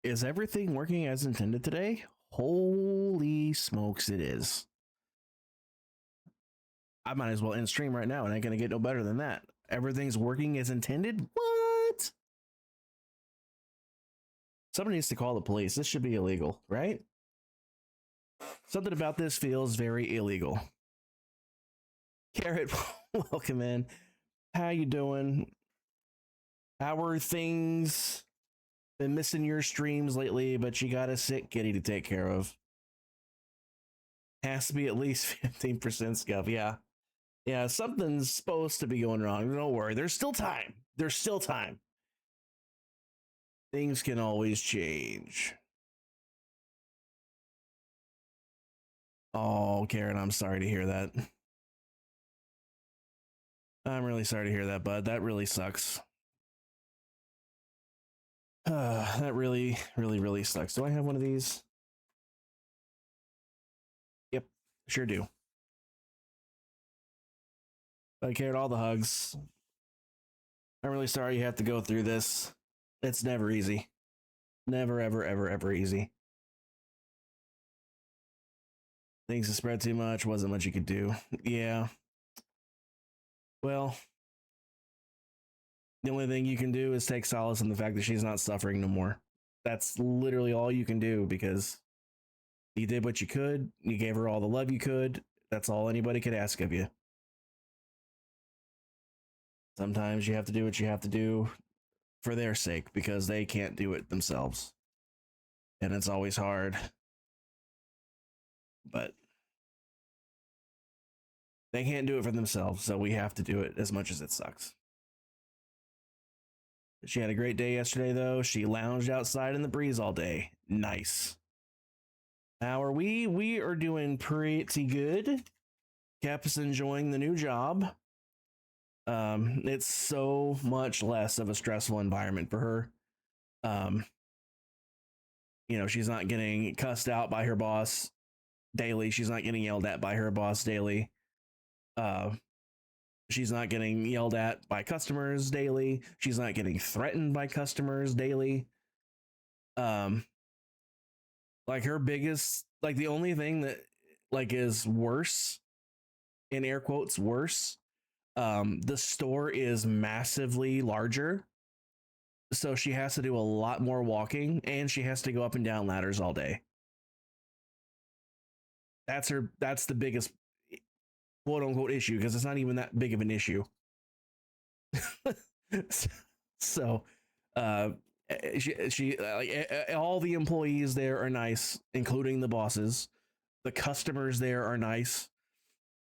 Is everything working as intended today? Holy smokes, it is. I might as well end stream right now. It ain't gonna get no better than that. Everything's working as intended? What? Somebody needs to call the police. This should be illegal, right? Something about this feels very illegal. Carrot, welcome in. How you doing? How are things? Been missing your streams lately, but you got a sick kitty to take care of. Has to be at least 15% scuff. Yeah. Yeah, something's supposed to be going wrong. Don't worry. There's still time. There's still time. Things can always change. Oh, Karen, I'm sorry to hear that. I'm really sorry to hear that, bud. That really sucks. That really, really, really sucks. Do I have one of these? Yep, sure do. I carried all the hugs. I'm really sorry you have to go through this. It's never easy. Never, ever, ever, ever easy. Things have spread too much. Wasn't much you could do. Yeah. Well, the only thing you can do is take solace in the fact that she's not suffering no more. That's literally all you can do, because you did what you could. You gave her all the love you could. That's all anybody could ask of you. Sometimes you have to do what you have to do for their sake, because they can't do it themselves. And it's always hard. But they can't do it for themselves, so we have to do it, as much as it sucks. She had a great day yesterday, though. She lounged outside in the breeze all day. Nice. How are we? We are doing pretty good. Cap is enjoying the new job. It's so much less of a stressful environment for her. You know, she's not getting cussed out by her boss daily. She's not getting yelled at by her boss daily. She's not getting yelled at by customers daily. She's not getting threatened by customers daily. Like her biggest, like the only thing that like is worse, in air quotes, worse, the store is massively larger. So she has to do a lot more walking, and she has to go up and down ladders all day. That's the biggest quote unquote issue, because it's not even that big of an issue. So she all the employees there are nice, including the bosses. The customers there are nice.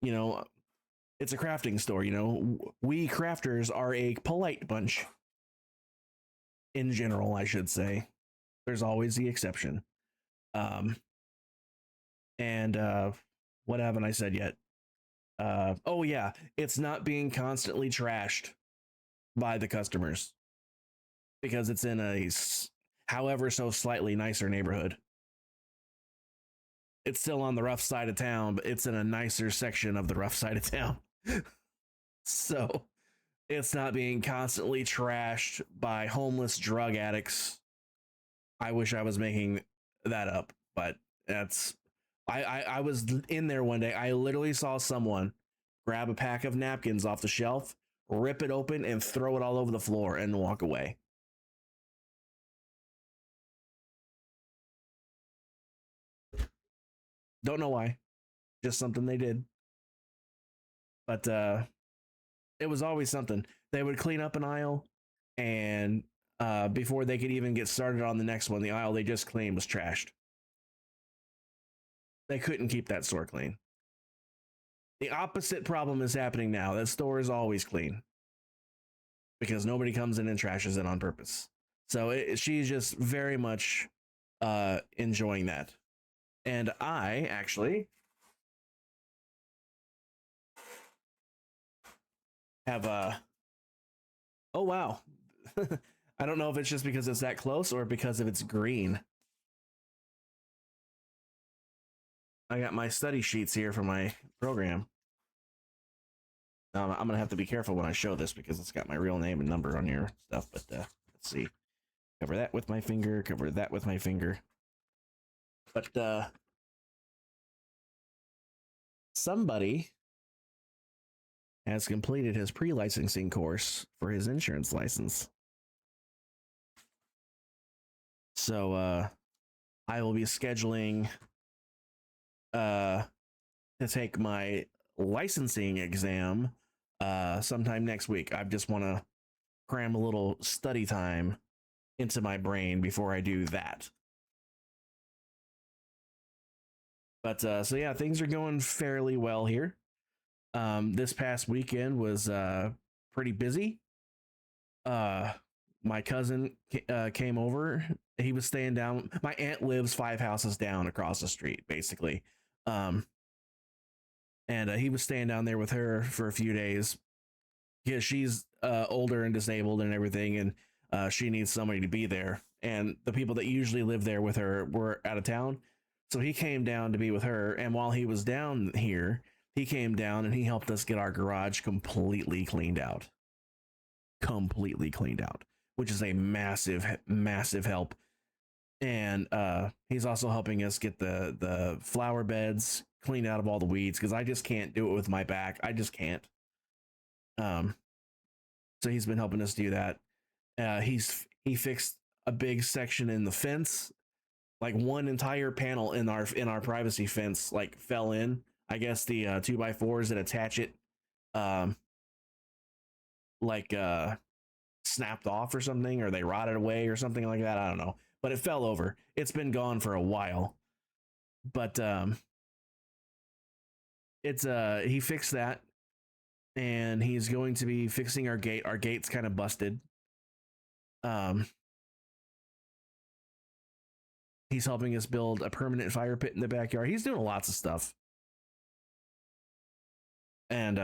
You know, it's a crafting store. You know, we crafters are a polite bunch. In general, I should say. There's always the exception. And what haven't I said yet? Oh yeah, it's not being constantly trashed by the customers, because it's in a however so slightly nicer neighborhood. It's still on the rough side of town, but it's in a nicer section of the rough side of town. So it's not being constantly trashed by homeless drug addicts. I wish I was making that up, but that's I was in there one day. I literally saw someone grab a pack of napkins off the shelf, rip it open, and throw it all over the floor and walk away. Don't know why. Just something they did. But it was always something. They would clean up an aisle, and before they could even get started on the next one, the aisle they just cleaned was trashed. They couldn't keep that store clean. The opposite problem is happening now. That store is always clean, because nobody comes in and trashes it on purpose. So she's just very much enjoying that. And I actually have oh wow. I don't know if it's just because it's that close or because of it's green. I got my study sheets here for my program. I'm gonna have to be careful when I show this, because it's got my real name and number on your stuff. But let's see. Cover that with my finger, cover that with my finger. But somebody has completed his pre-licensing course for his insurance license. So I will be scheduling to take my licensing exam sometime next week. I just want to cram a little study time into my brain before I do that. But so yeah, things are going fairly well here. This past weekend was pretty busy. My cousin came over. He was staying down. My aunt lives 5 houses down across the street, basically. And he was staying down there with her for a few days because she's older and disabled and everything, and she needs somebody to be there. And the people that usually live there with her were out of town, so he came down to be with her. And while he was down here, he came down and he helped us get our garage completely cleaned out, which is a massive help. And he's also helping us get the flower beds cleaned out of all the weeds, because I just can't do it with my back. I just can't. So he's been helping us do that. He fixed a big section in the fence, like one entire panel in our privacy fence like fell in. I guess the 2x4s that attach it like snapped off or something, or they rotted away or something like that. I don't know, but it fell over. It's been gone for a while, but it's he fixed that, and he's going to be fixing our gate. Our gate's kind of busted. He's helping us build a permanent fire pit in the backyard. He's doing lots of stuff. And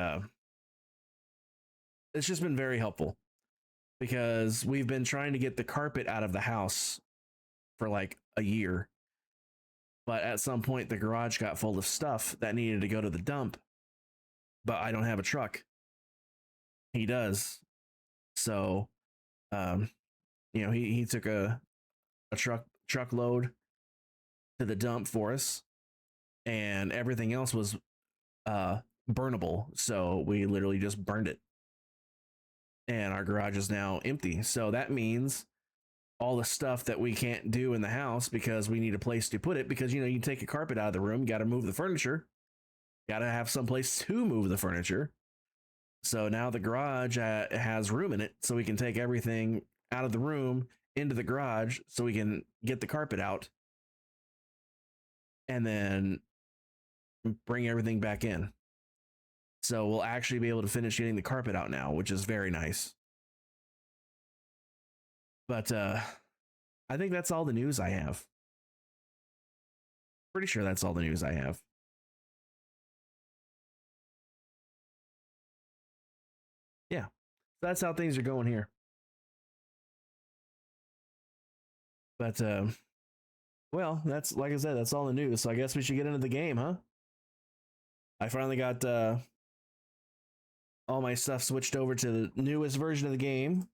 it's just been very helpful, because we've been trying to get the carpet out of the house for like a year. But at some point, the garage got full of stuff that needed to go to the dump. But I don't have a truck. He does. So, he took a truckload to the dump for us, and everything else was burnable. So we literally just burned it, and our garage is now empty. So that means all the stuff that we can't do in the house because we need a place to put it, because you take a carpet out of the room, got to move the furniture, got to have some place to move the furniture. So now the garage has room in it, so we can take everything out of the room into the garage, so we can get the carpet out and then bring everything back in. So we'll actually be able to finish getting the carpet out now, which is very nice. But I think that's all the news I have. Pretty sure that's all the news I have. Yeah, that's how things are going here. But well, that's, like I said, that's all the news. So I guess we should get into the game, huh? I finally got all my stuff switched over to the newest version of the game.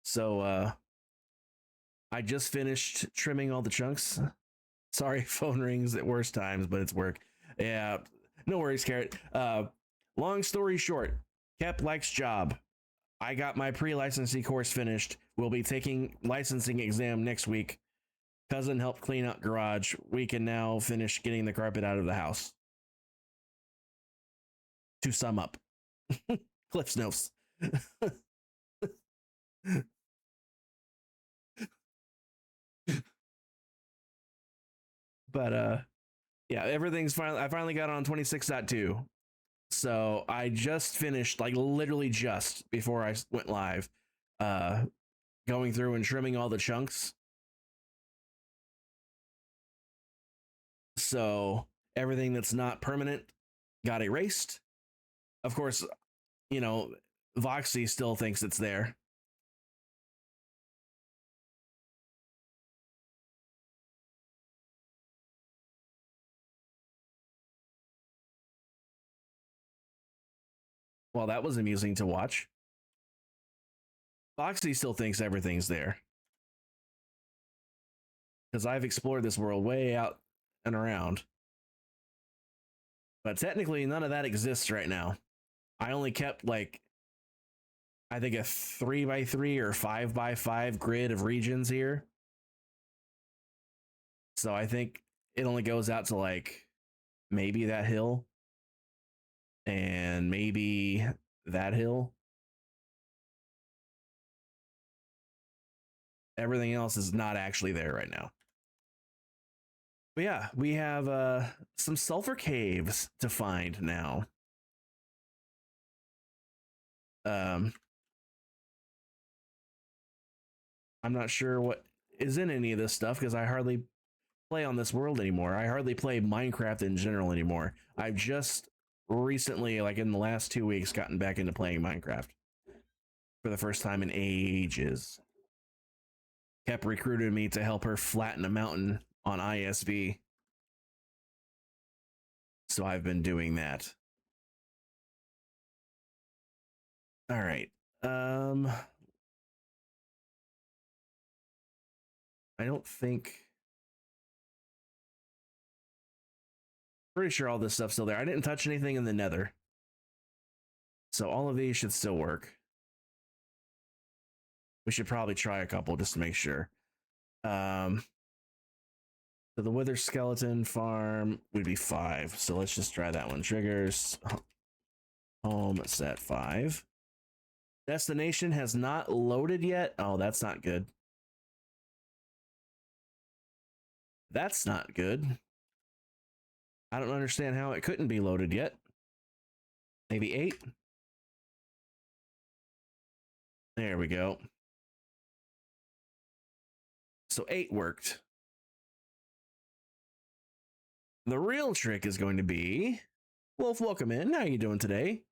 So I just finished trimming all the chunks. Sorry, phone rings at worst times, but it's work. Yeah, no worries, Carrot. Long story short, Kep likes job. I got my pre-licensing course finished. We'll be taking licensing exam next week. Cousin helped clean out garage. We can now finish getting the carpet out of the house. To sum up, Cliff's notes. But yeah, everything's finally, I finally got on 26.2. So I just finished, like literally just before I went live, going through and trimming all the chunks. So everything that's not permanent got erased. Of course, Voxy still thinks it's there. Well, that was amusing to watch. Foxy still thinks everything's there because I've explored this world way out and around. But technically, none of that exists right now. I only kept like I think a 3x3 or 5x5 grid of regions here. So I think it only goes out to like maybe that hill and maybe that hill. Everything else is not actually there right now. But yeah, we have some sulfur caves to find now. I'm not sure what is in any of this stuff because I hardly play on this world anymore. I hardly play Minecraft in general anymore. I've just recently, like in the last 2 weeks, gotten back into playing Minecraft for the first time in ages. Kept recruiting me to help her flatten a mountain on ISV. So I've been doing that. All right. I don't think. Pretty sure all this stuff's still there. I didn't touch anything in the nether. So all of these should still work. We should probably try a couple just to make sure. So the wither skeleton farm would be 5. So let's just try that one. Triggers. Home set 5. Destination has not loaded yet. Oh, that's not good. That's not good. I don't understand how it couldn't be loaded yet. Maybe 8. There we go. So 8 worked. The real trick is going to be, Wolf, welcome in. How you doing today?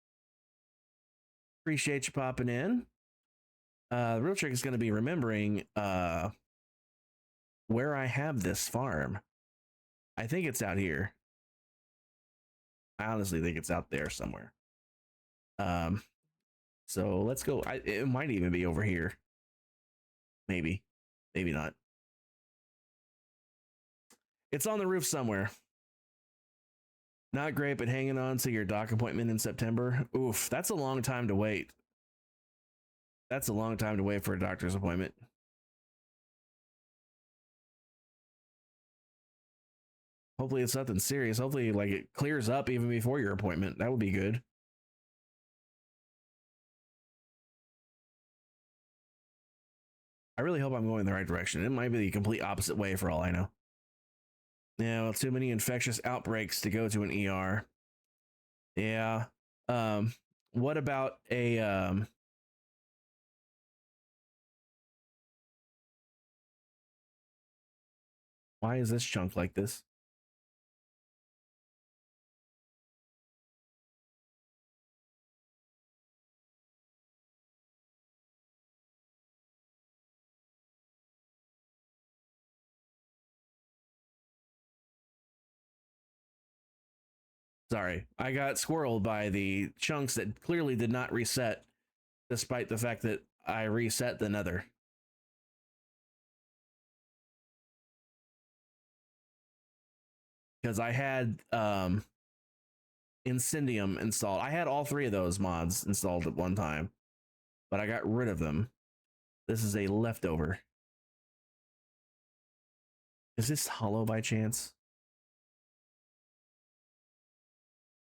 Appreciate you popping in. The real trick is going to be remembering where I have this farm. I think it's out here. I honestly think it's out there somewhere. So let's go. It might even be over here. Maybe not. It's on the roof somewhere. Not great, but hanging on to your doc appointment in September. Oof, that's a long time to wait. That's a long time to wait for a doctor's appointment. Hopefully it's nothing serious. Hopefully like it clears up even before your appointment. That would be good. I really hope I'm going in the right direction. It might be the complete opposite way for all I know. Yeah, well, too many infectious outbreaks to go to an ER. Yeah. What about a why is this chunk like this? Sorry, I got squirreled by the chunks that clearly did not reset, despite the fact that I reset the nether. Because I had Incendium installed. I had all 3 of those mods installed at one time, but I got rid of them. This is a leftover. Is this hollow by chance?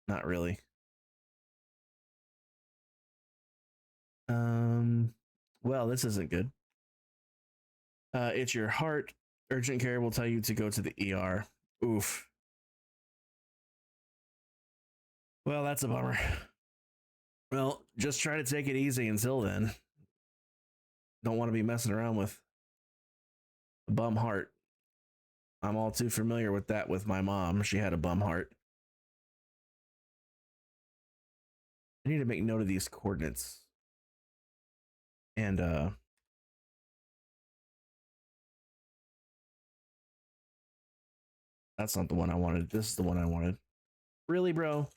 Not really. Well, this isn't good. It's your heart. Urgent care will tell you to go to the ER. Oof. Well, that's a bummer. Well, just try to take it easy until then. Don't want to be messing around with a bum heart. I'm all too familiar with that with my mom. She had a bum heart. I need to make note of these coordinates. And that's not the one I wanted. This is the one I wanted. Really, bro?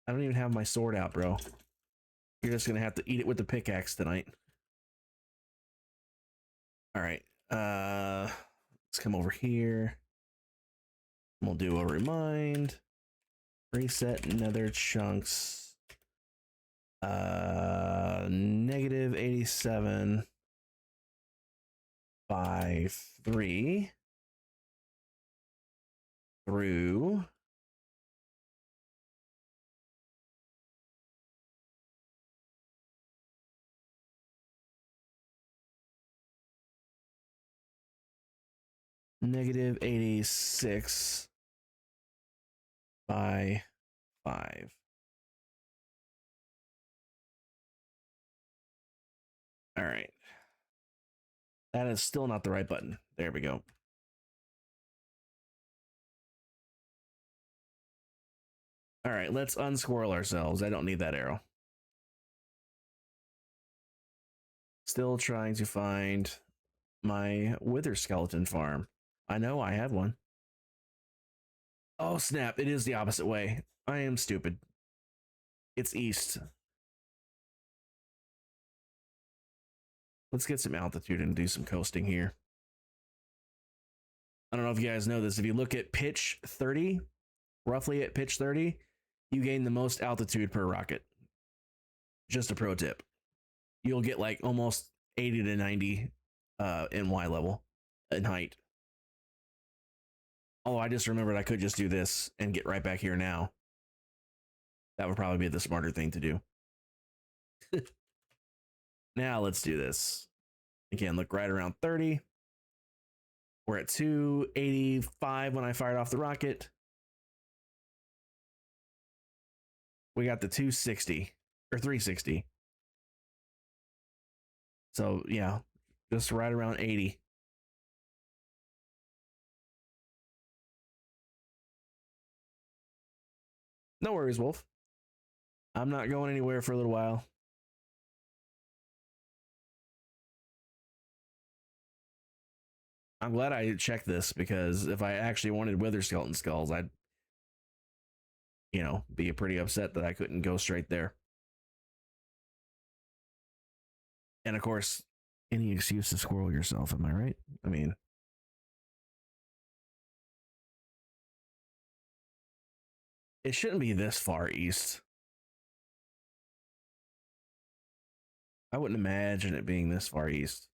I don't even have my sword out, bro. You're just gonna have to eat it with the pickaxe tonight. All right. Let's come over here. We'll do a remind. Reset nether chunks. Negative 87 by 3 through negative 86 by 5. All right. That is still not the right button. There we go. All right, let's unsquirrel ourselves. I don't need that arrow. Still trying to find my wither skeleton farm. I know I had one. Oh, snap. It is the opposite way. I am stupid. It's east. Let's get some altitude and do some coasting here. I don't know if you guys know this. If you look at pitch 30, roughly at pitch 30, you gain the most altitude per rocket. Just a pro tip. You'll get like almost 80 to 90 in Y level in height. Oh, I just remembered I could just do this and get right back here now. That would probably be the smarter thing to do. Now let's do this. Again, look right around 30. We're at 285 when I fired off the rocket. We got the 260 or 360. So yeah, just right around 80. No worries, Wolf. I'm not going anywhere for a little while. I'm glad I checked this because if I actually wanted wither skeleton skulls, I'd, be pretty upset that I couldn't go straight there. And of course, any excuse to squirrel yourself, am I right? I mean, it shouldn't be this far east. I wouldn't imagine it being this far east.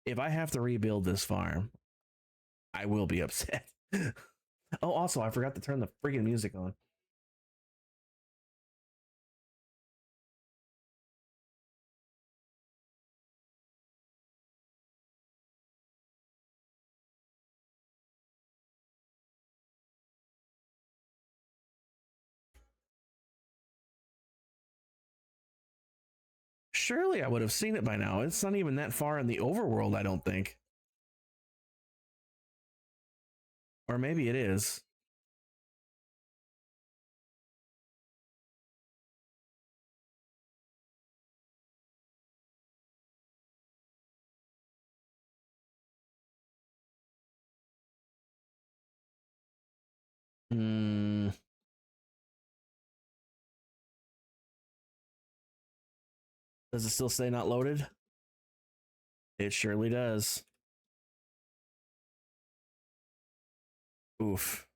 If I have to rebuild this farm, I will be upset. Oh, also, I forgot to turn the freaking music on. Surely I would have seen it by now. It's not even that far in the overworld, I don't think. Or maybe it is. Hmm. Does it still say not loaded? It surely does. Oof.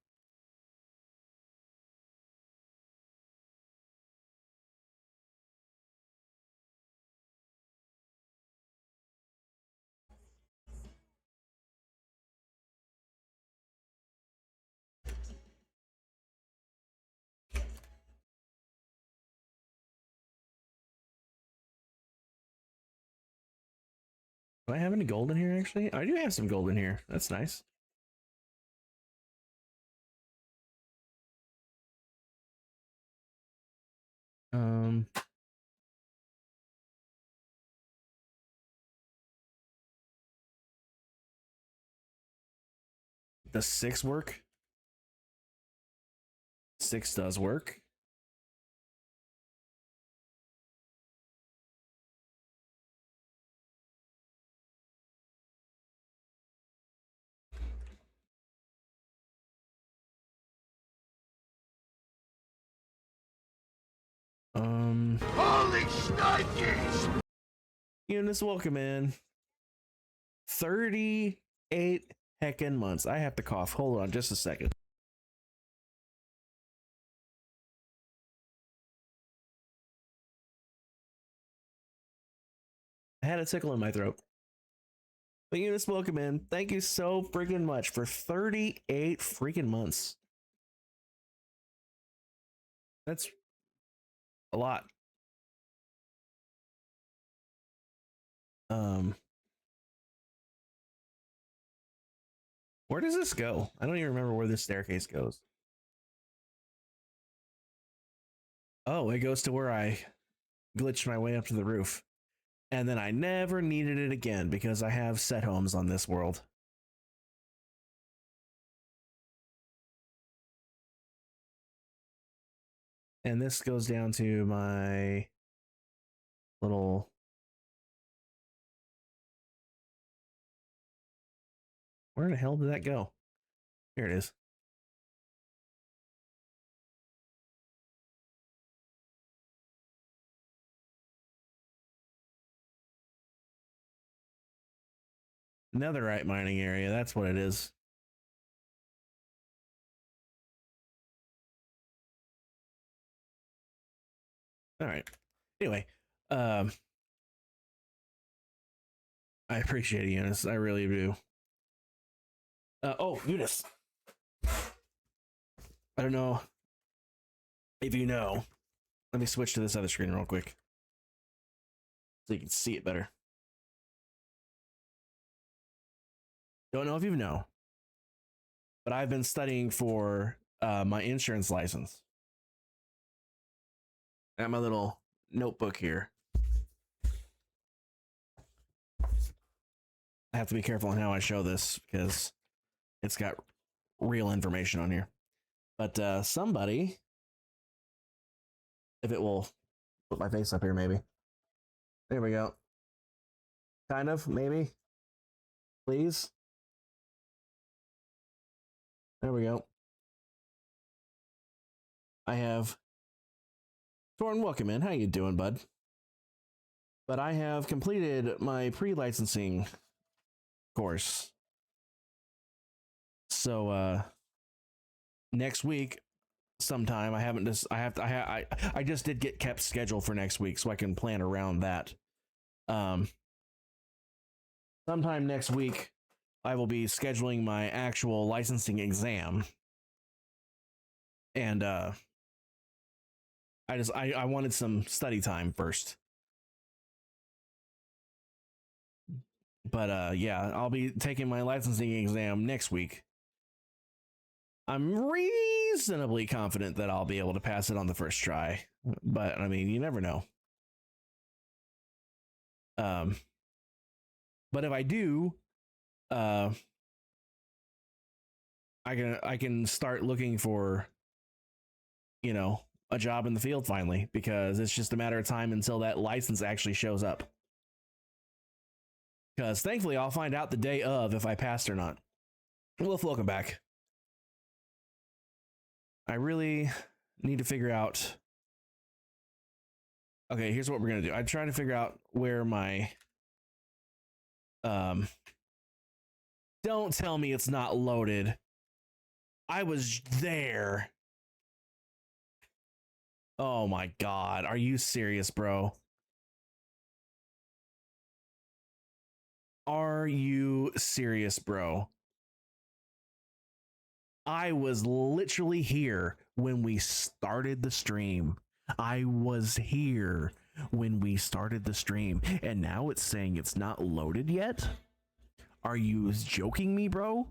Do I have any gold in here, actually? I do have some gold in here. That's nice. Um, does 6 work? 6 does work. Eunice, welcome in. 38 heckin' months. I have to cough. Hold on just a second. I had a tickle in my throat. But Eunice, welcome in. Thank you so freaking much for 38 freaking months. That's a lot. Where does this go? I don't even remember where this staircase goes. Oh, it goes to where I glitched my way up to the roof. And then I never needed it again because I have set homes on this world. And this goes down to my little... Where the hell did that go? Here it is. Netherite mining area, that's what it is. All right. Anyway, I appreciate it, Eunice. I really do. Oh, Eunice. I don't know if you know. Let me switch to this other screen real quick so you can see it better. Don't know if you know, but I've been studying for my insurance license. I got my little notebook here. I have to be careful on how I show this because it's got real information on here. But somebody, if it will put my face up here, maybe. There we go. Kind of, maybe. Please. There we go. I have Thorn, welcome in. How you doing, bud? But I have completed my pre-licensing course. So next week sometime, I just did get kept scheduled for next week so I can plan around that. Sometime next week I will be scheduling my actual licensing exam. And I wanted some study time first. But yeah, I'll be taking my licensing exam next week. I'm reasonably confident that I'll be able to pass it on the first try, but I mean, you never know. But if I do, I can start looking for, you know, a job in the field finally, because it's just a matter of time until that license actually shows up. Because thankfully I'll find out the day of if I passed or not. Wolf, welcome back. I really need to figure out. Okay, here's what we're gonna do. I'm trying to figure out where my don't tell me it's not loaded. I was there. Oh my god, are you serious, bro? Are you serious, bro? I was literally here when we started the stream. I was here when we started the stream, and now it's saying it's not loaded yet? Are you joking me, bro?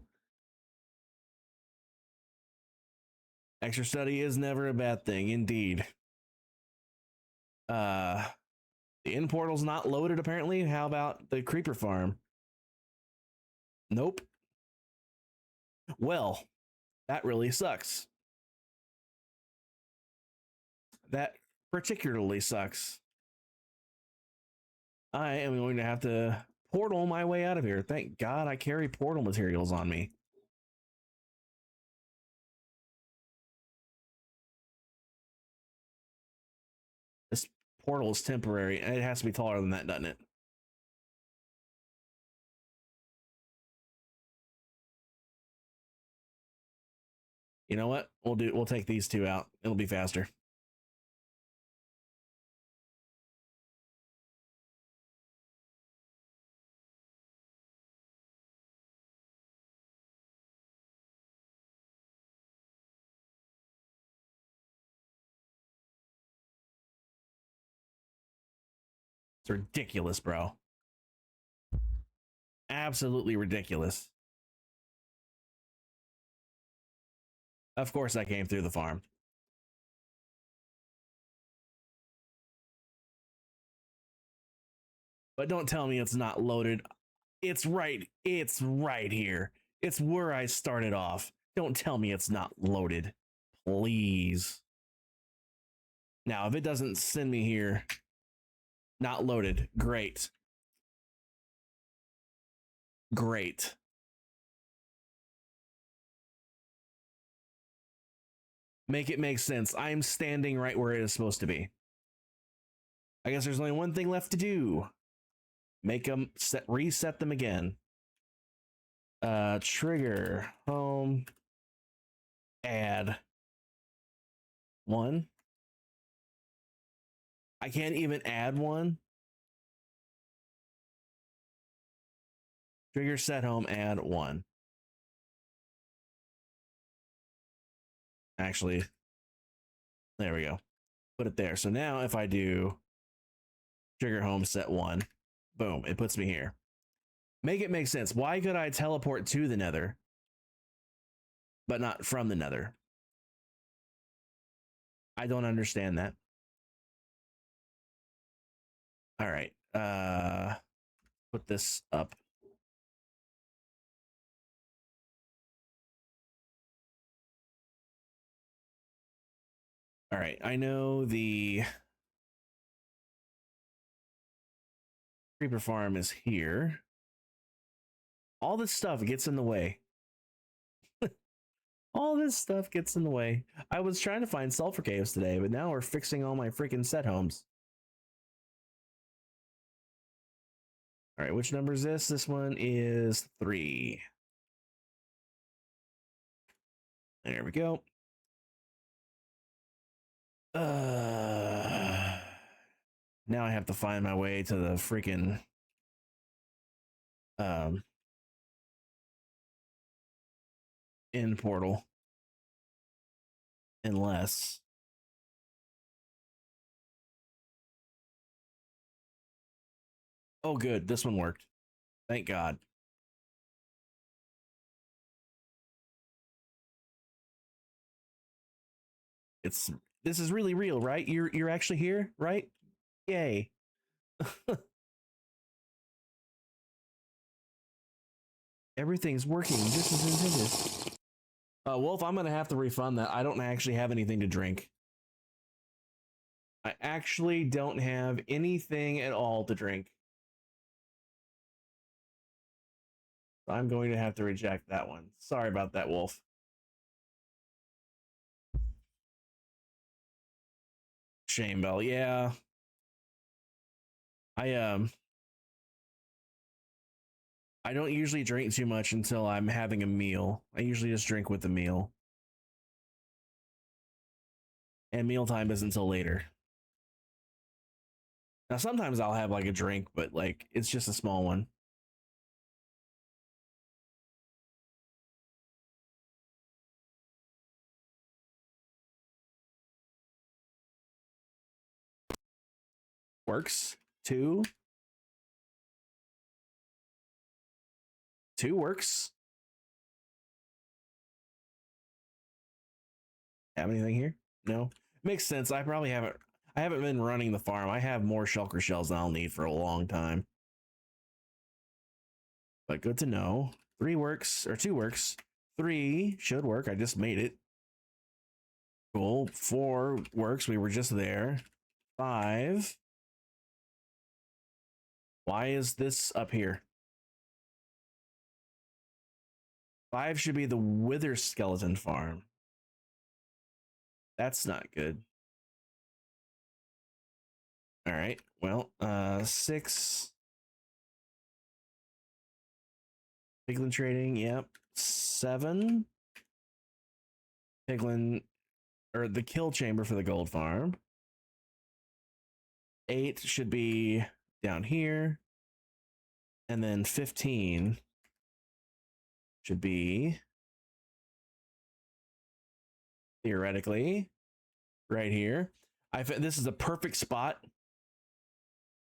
Extra study is never a bad thing, indeed. The in portal's not loaded apparently. How about the creeper farm? Nope. Well, that really sucks. That particularly sucks. I am going to have to portal my way out of here. Thank God I carry portal materials on me. This portal is temporary, and it has to be taller than that, doesn't it? You know what? We'll take these two out. It'll be faster. It's ridiculous, bro. Absolutely ridiculous. Of course I came through the farm. But don't tell me it's not loaded. It's right here. It's where I started off. Don't tell me it's not loaded. Please. Now, if it doesn't send me here, not loaded, great. Great. Make it make sense. I'm standing right where it is supposed to be. I guess there's only one thing left to do. Make them reset them again. Trigger, home, add 1. I can't even add 1. Trigger, set home, add 1. Actually, there we go. Put it there. So now if I do trigger home, set 1, boom, it puts me here. Make it make sense. Why could I teleport to the nether, but not from the nether? I don't understand that. All right. Put this up. All right. I know the creeper farm is here. All this stuff gets in the way. All this stuff gets in the way. I was trying to find sulfur caves today, but now we're fixing all my freaking set homes. All right, which number is this? This one is 3. There we go. Now I have to find my way to the freaking end portal. Unless oh good, this one worked. Thank God. This is really real, right? You're actually here, right? Yay. Everything's working just as intended. Wolf, I'm gonna have to refund that. I don't actually have anything to drink. I actually don't have anything at all to drink. I'm going to have to reject that one. Sorry about that, Wolf. Shame Bell, yeah. I don't usually drink too much until I'm having a meal. I usually just drink with the meal. And mealtime isn't until later. Now sometimes I'll have like a drink, but like it's just a small one. Works. 2. 2 works. Have anything here? No. Makes sense. I haven't been running the farm. I have more shulker shells than I'll need for a long time. But good to know. 3 works, or 2 works. 3 should work. I just made it. Cool. 4 works. We were just there. 5. Why is this up here? 5 should be the wither skeleton farm. That's not good. All right. Well, 6 piglin trading. Yep. 7 piglin, or the kill chamber for the gold farm. 8 should be down here, and then 15 should be theoretically right here. This is a perfect spot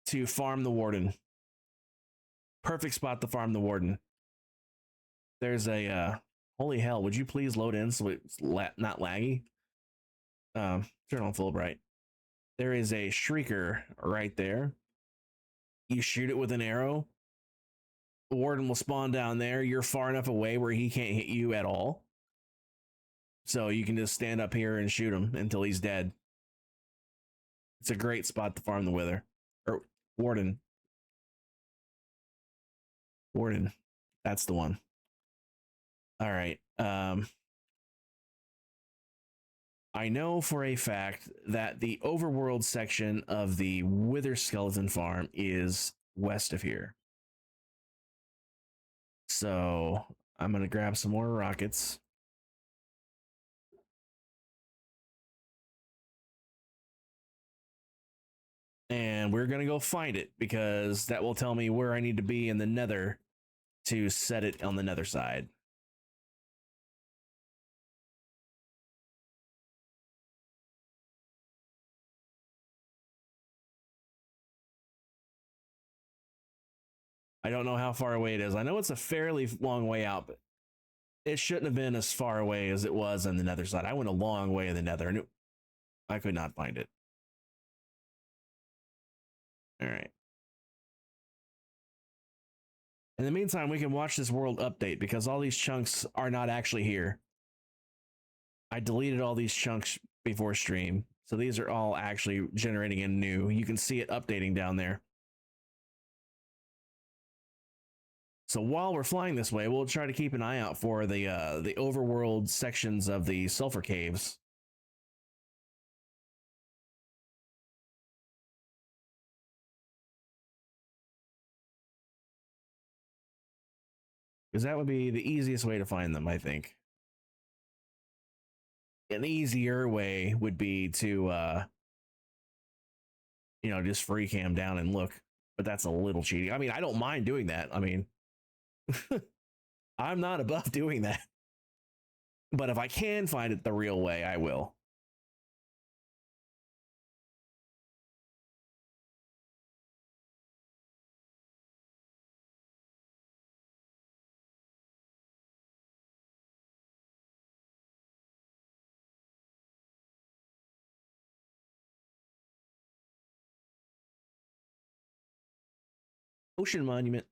to farm the warden. Perfect spot to farm the warden. There's a holy hell, would you please load in so it's not laggy? Turn on full bright. There is a shrieker right there. You shoot it with an arrow. The warden will spawn down there. You're far enough away where he can't hit you at all. So you can just stand up here and shoot him until he's dead. It's a great spot to farm the wither. Or warden. Warden. That's the one. All right. I know for a fact that the overworld section of the Wither Skeleton Farm is west of here. So I'm going to grab some more rockets. And we're going to go find it because that will tell me where I need to be in the nether to set it on the nether side. I don't know how far away it is. I know it's a fairly long way out, but it shouldn't have been as far away as it was on the nether side. I went a long way in the nether and I could not find it. All right. In the meantime, we can watch this world update because all these chunks are not actually here. I deleted all these chunks before stream, so these are all actually generating in new. You can see it updating down there. So while we're flying this way, we'll try to keep an eye out for the overworld sections of the sulfur caves. Because that would be the easiest way to find them, I think. An easier way would be to just free cam down and look, but that's a little cheating. I mean, I don't mind doing that. I mean, I'm not above doing that. But if I can find it the real way, I will. Ocean Monument.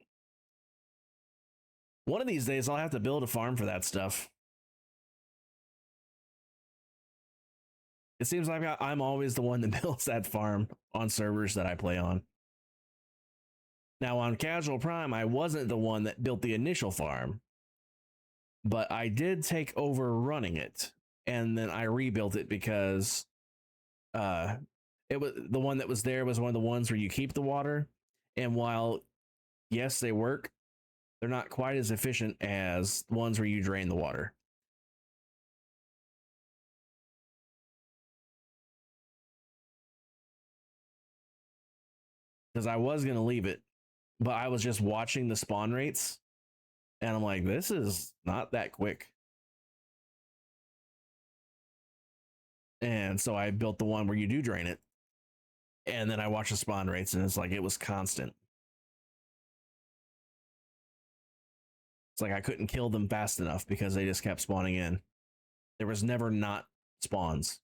One of these days, I'll have to build a farm for that stuff. It seems like I'm always the one that builds that farm on servers that I play on. Now, on Casual Prime, I wasn't the one that built the initial farm, but I did take over running it, and then I rebuilt it because it was the one that was there was one of the ones where you keep the water, and while yes, they work, they're not quite as efficient as ones where you drain the water. Because I was going to leave it, but I was just watching the spawn rates, and I'm like, this is not that quick. And so I built the one where you do drain it, and then I watched the spawn rates, and it's like it was constant. It's like I couldn't kill them fast enough because they just kept spawning in. There was never not spawns.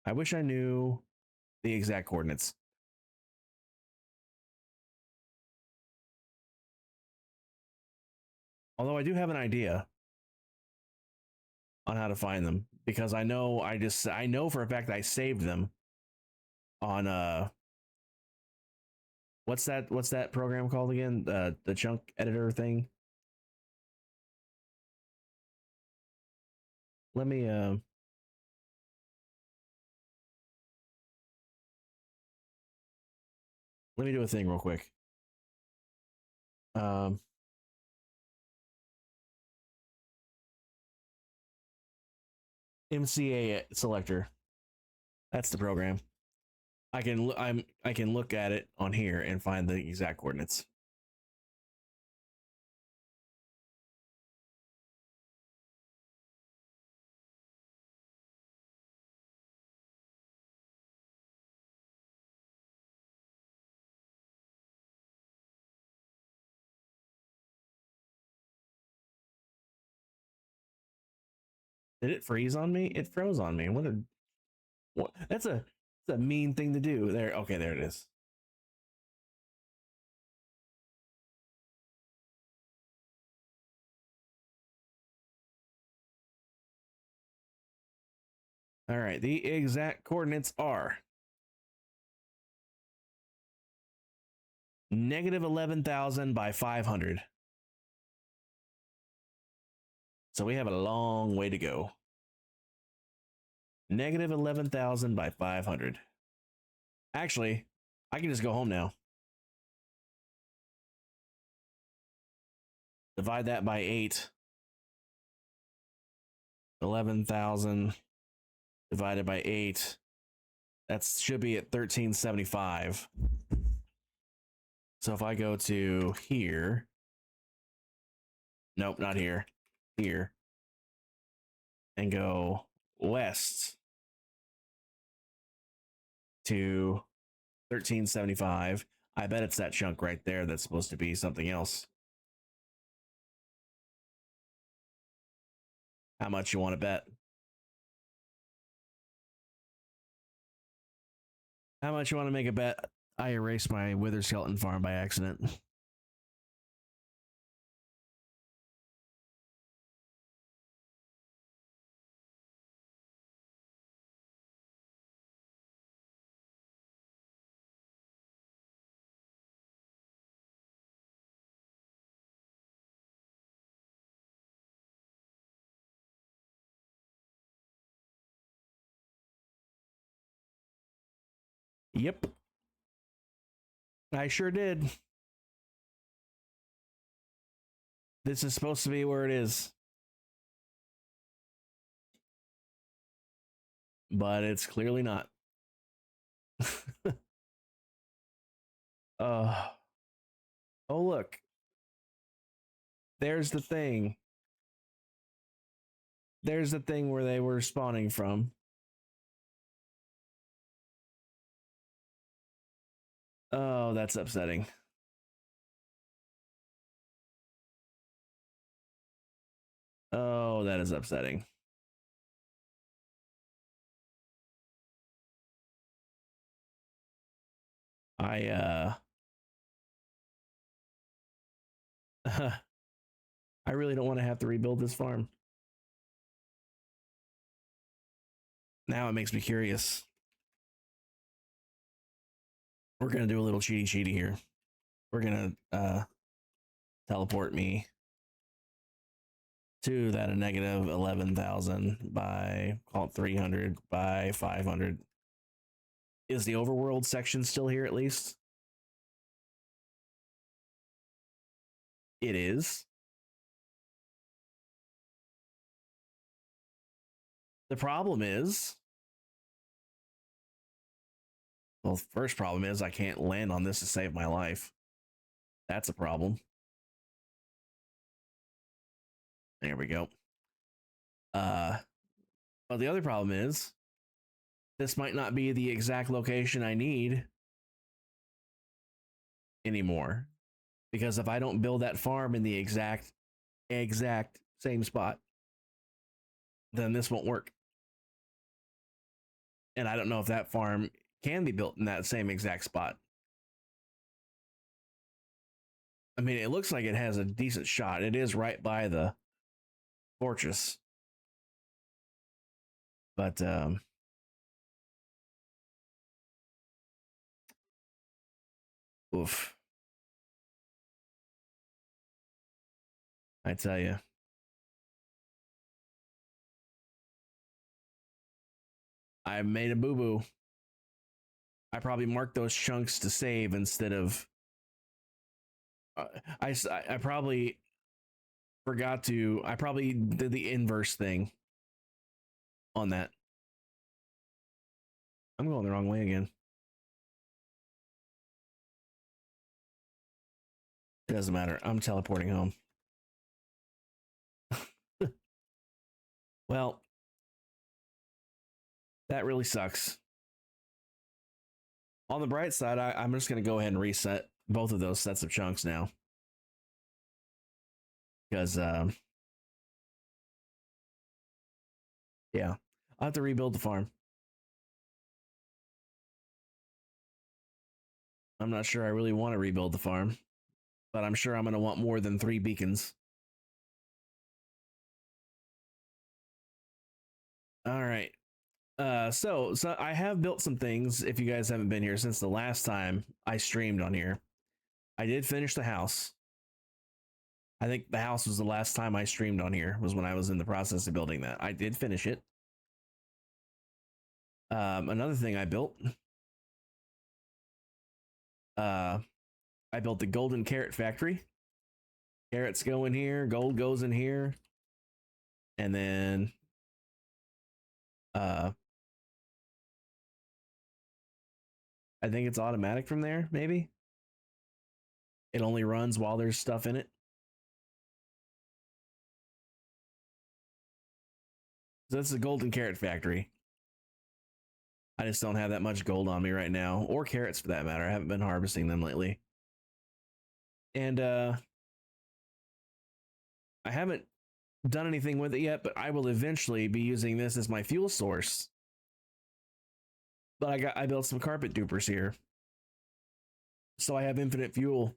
I wish I knew the exact coordinates. Although I do have an idea on how to find them because I know for a fact I saved them on what's that program called again? The chunk editor thing. let me do a thing real quick. Um, MCA selector. That's the program. I can look at it on here and find the exact coordinates. Did it freeze on me? It froze on me. What? That's a mean thing to do. There. Okay, there it is. All right. The exact coordinates are negative 11,000 by 500. So we have a long way to go. Negative 11,000 by 500. Actually, I can just go home now. Divide that by 8. 11,000 divided by 8. That should be at 1375. So if I go to here, nope, not here, here, and go west to 1375, I bet it's that chunk right there that's supposed to be something else. How much you want to bet? How much you want to make a bet? I erased my Wither Skeleton farm by accident. Yep. I sure did. This is supposed to be where it is. But it's clearly not. Oh, look. There's the thing. There's the thing where they were spawning from. Oh, that's upsetting. Oh, that is upsetting. I I really don't want to have to rebuild this farm. Now it makes me curious. We're gonna do a little cheaty here. We're gonna teleport me to that a negative 11,000 by call it 300 by 500. Is the overworld section still here at least? It is. The problem is, well, first problem is I can't land on this to save my life. That's a problem. There we go. But the other problem is this might not be the exact location I need anymore. Because if I don't build that farm in the exact same spot, then this won't work. And I don't know if that farm can be built in that same exact spot. I mean, it looks like it has a decent shot. It is right by the fortress. But oof. I tell you. I made a boo boo. I probably marked those chunks to save instead of. Uh, I probably forgot to. I probably did the inverse thing on that. I'm going the wrong way again. It doesn't matter. I'm teleporting home. Well, that really sucks. On the bright side, I'm just going to go ahead and reset both of those sets of chunks now. Because, yeah, I'll have to rebuild the farm. I'm not sure I really want to rebuild the farm, but I'm sure I'm going to want more than 3 beacons. All right. So I have built some things. If you guys haven't been here since the last time I streamed on here, I did finish the house. I think the house was the last time I streamed on here, was when I was in the process of building that. I did finish it. Another thing I built, I built the golden carrot factory. Carrots go in here, gold goes in here, and then I think it's automatic from there. Maybe it only runs while there's stuff in it. So that's the golden carrot factory. I just don't have that much gold on me right now, or carrots for that matter. I haven't been harvesting them lately. And I haven't done anything with it yet, but I will eventually be using this as my fuel source. But I built some carpet dupers here. So I have infinite fuel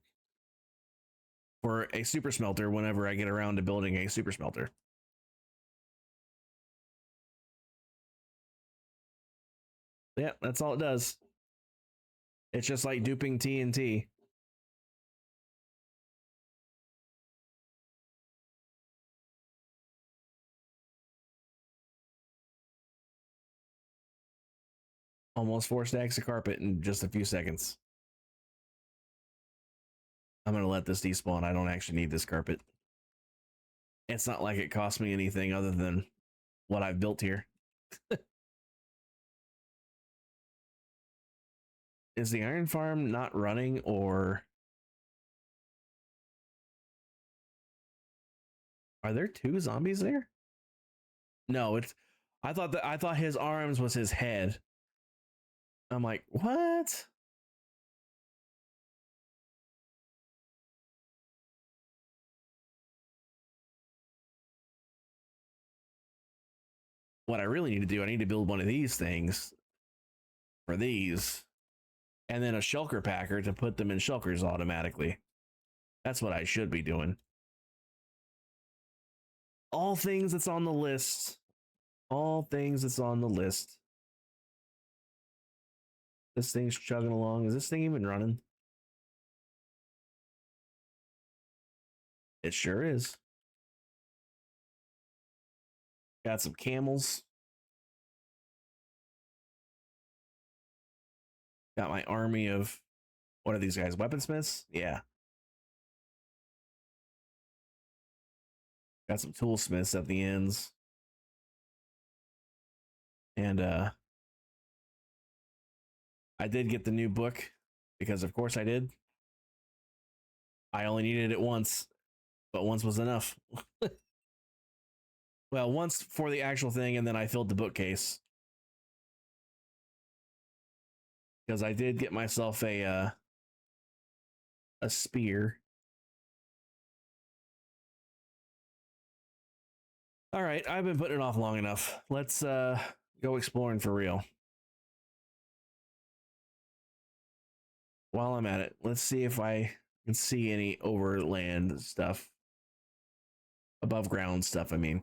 for a super smelter whenever I get around to building a super smelter. Yeah, that's all it does. It's just like duping TNT. Almost 4 stacks of carpet in just a few seconds. I'm going to let this despawn. I don't actually need this carpet. It's not like it cost me anything other than what I've built here. Is the iron farm not running, or are there 2 zombies there? No, it's I thought his arms was his head. I'm like, what? What I really need to do, I need to build one of these things for these, and then a shulker packer to put them in shulkers automatically. That's what I should be doing. All things that's on the list. All things that's on the list. This thing's chugging along. Is this thing even running? It sure is. Got some camels. Got my army of, what are these guys? Weaponsmiths? Yeah. Got some toolsmiths at the ends. And I did get the new book because of course I did. I only needed it once, but once was enough. Well, once for the actual thing, and then I filled the bookcase. Because I did get myself a spear. All right, I've been putting it off long enough. Let's go exploring for real. While I'm at it, let's see if I can see any overland stuff. Above ground stuff, I mean.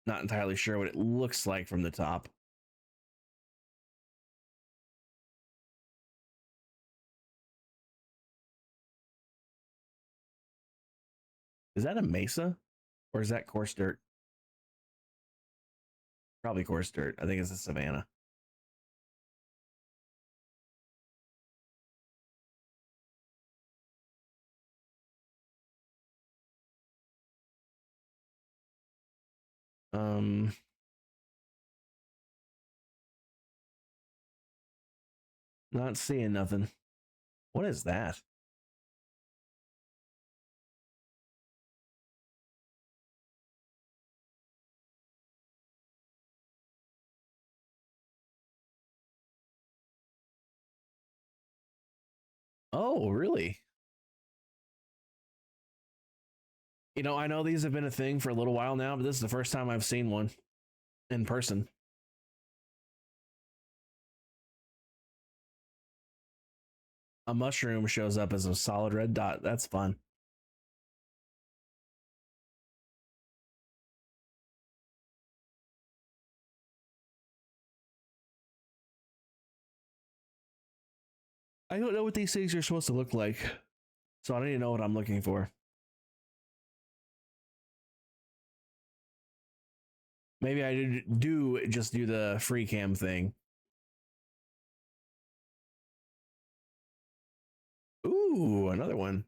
Not entirely sure what it looks like from the top. Is that a mesa? Or is that coarse dirt? Probably coarse dirt. I think it's a savanna. Um, not seeing nothing. What is that? Oh, really? You know, I know these have been a thing for a little while now, but this is the first time I've seen one in person. A mushroom shows up as a solid red dot. That's fun. I don't know what these things are supposed to look like, so I don't even know what I'm looking for. Maybe I do just do the free cam thing. Ooh, another one.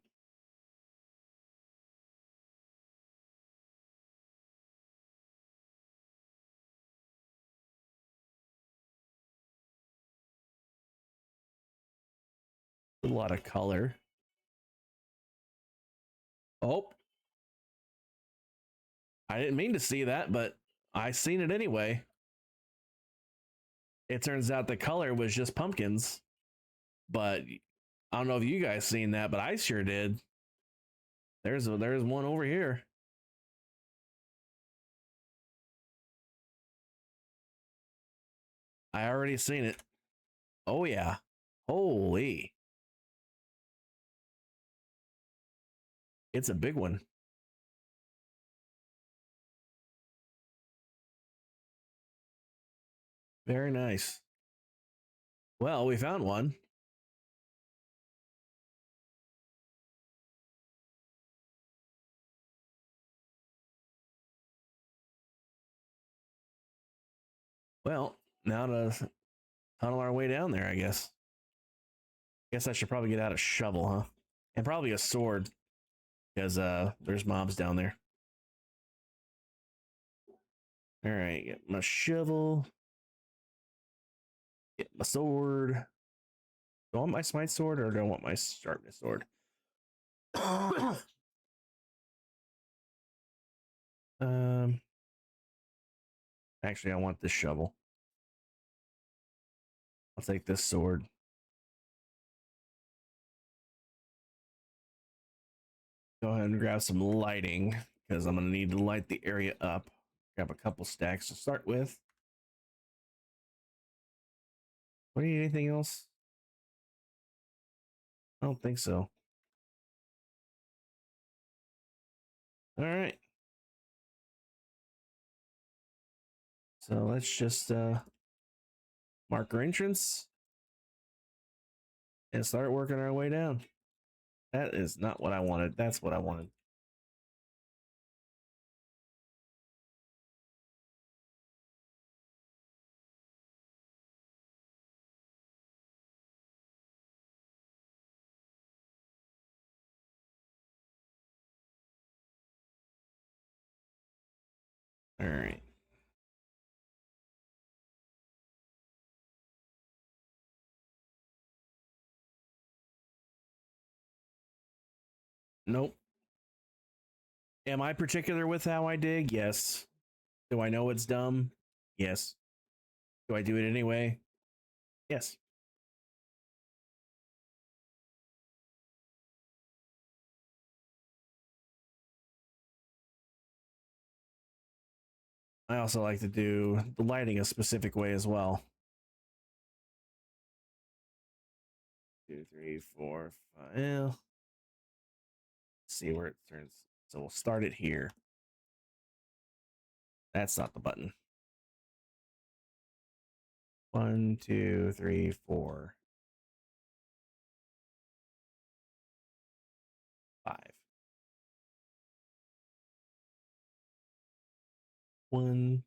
A lot of color. Oh, I didn't mean to see that, but I seen it anyway. It turns out the color was just pumpkins, but I don't know if you guys seen that, but I sure did. There's one over here. I already seen it. Oh yeah. Holy. It's a big one. Very nice. Well, we found one. Well, now to tunnel our way down there, I guess. Guess I should probably get out a shovel, huh? And probably a sword, because there's mobs down there. All right, get my shovel, get my sword. Do I want my smite sword or do I want my sharpness sword? um, actually, I want this shovel. I'll take this sword. Go ahead and grab some lighting because I'm gonna need to light the area up. Grab a couple stacks to start with. What do you need? Anything else? I don't think so. All right. So let's just mark our entrance and start working our way down. That is not what I wanted. That's what I wanted. All right. Nope. Am I particular with how I dig? Yes. Do I know it's dumb? Yes. Do I do it anyway? Yes. I also like to do the lighting a specific way as well. 2, 3, 4, 5. Let's see where it turns. So we'll start it here. That's not the button. 1, 2, 3, 4, 5. 1,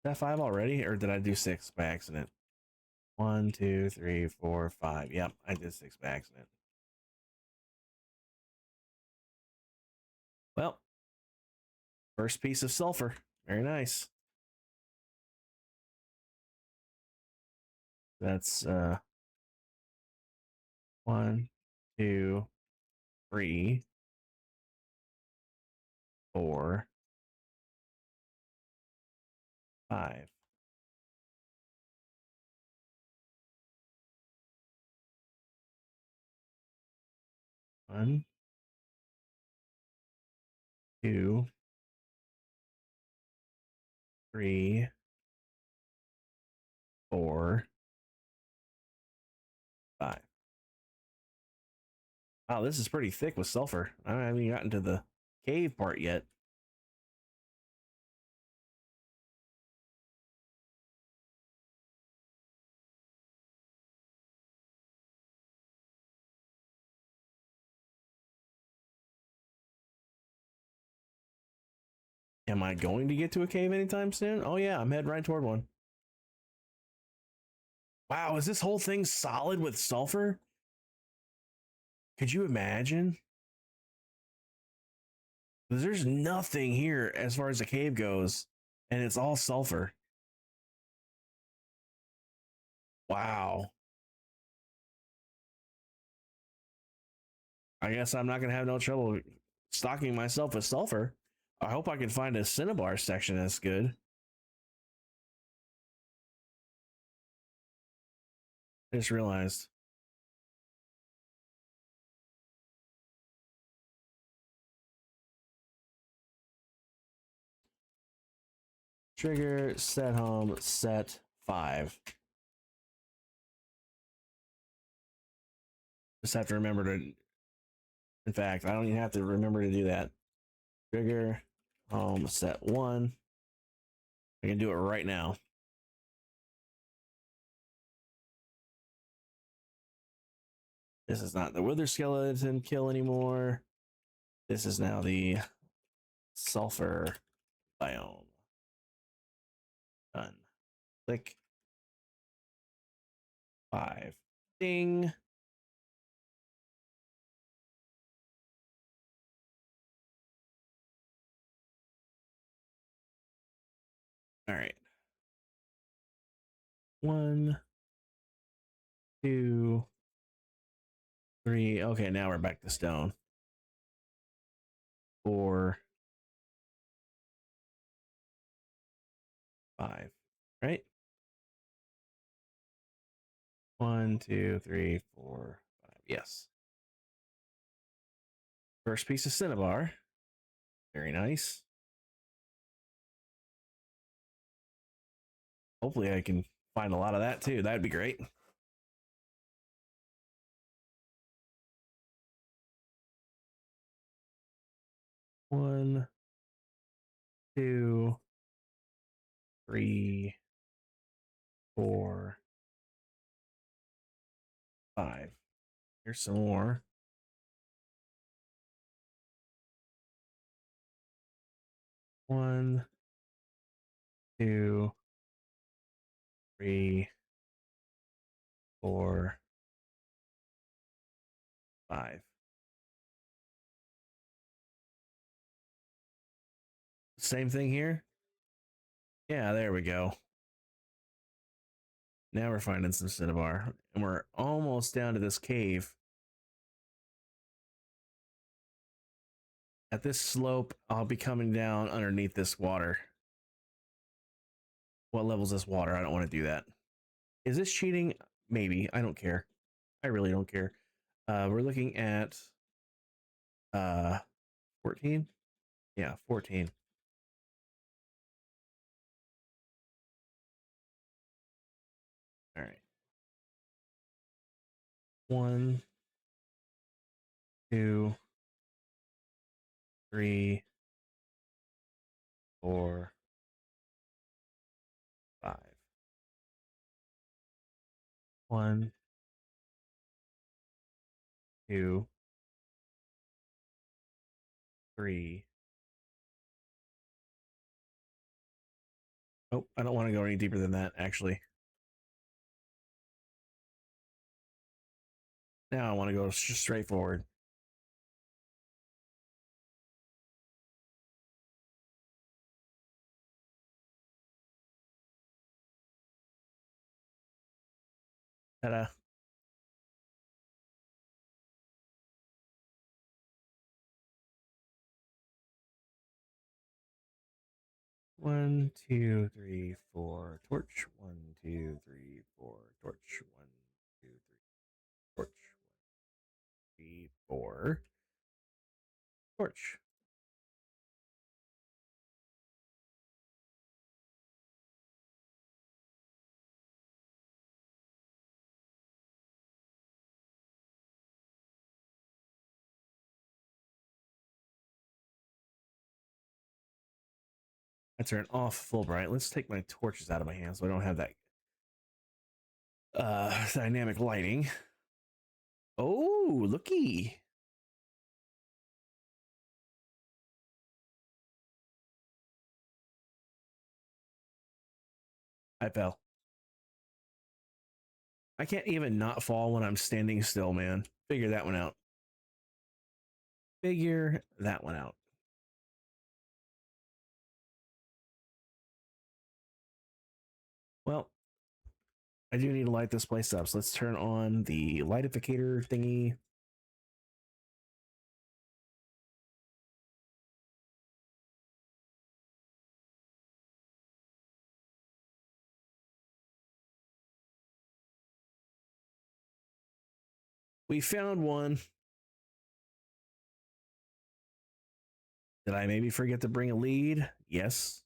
that 5 already, or did I do 6 by accident? 1, 2, 3, 4, 5. Yep, I did 6 by accident. Well, first piece of sulfur. Very nice. That's 1, 2, 3, 4, 5. 1, 2, 3, 4, 5. Wow, this is pretty thick with sulfur. I haven't even gotten to the cave part yet. Am I going to get to a cave anytime soon? Oh yeah, I'm heading right toward one. Wow, is this whole thing solid with sulfur? Could you imagine? There's nothing here as far as the cave goes, and it's all sulfur. Wow. I guess I'm not gonna have no trouble stocking myself with sulfur. I hope I can find a cinnabar section that's good. I just realized. Trigger, set home, set 5. Just have to remember to, in fact, I don't even have to remember to do that. Trigger, home, set 1. I can do it right now. This is not the wither skeleton kill anymore. This is now the sulfur biome. Done. Click. 5. Ding. All right. 1, 2, 3. Okay, now we're back to stone. 4, 5. Right? 1, 2, 3, 4, 5. Yes. First piece of cinnabar. Very nice. Hopefully I can find a lot of that too. That'd be great. One, 2, 3, 4, 5. Here's some more. 1, 2, 3, 4, 5. Same thing here. Yeah, there we go. Now we're finding some cinnabar, and we're almost down to this cave. At this slope, I'll be coming down underneath this water. What level's this water? I don't want to do that. Is this cheating? Maybe. I don't care. I really don't care. We're looking at 14. Yeah, 14. All right. 1, 2, 3, 4, 5. 1, 2, 3, Oh, I don't want to go any deeper than that, actually. Now I want to go straight forward. Ta-da. One, two, three, four, torch. One, two, three, four, torch. One, two, three, torch. One, three, four, torch. I turn off full bright. Let's take my torches out of my hand so I don't have that dynamic lighting. Oh, looky. I fell. I can't even not fall when I'm standing still, man. Figure that one out. Figure that one out. Well, I do need to light this place up. So let's turn on the lightificator thingy. We found one. Did I maybe forget to bring a lead? Yes.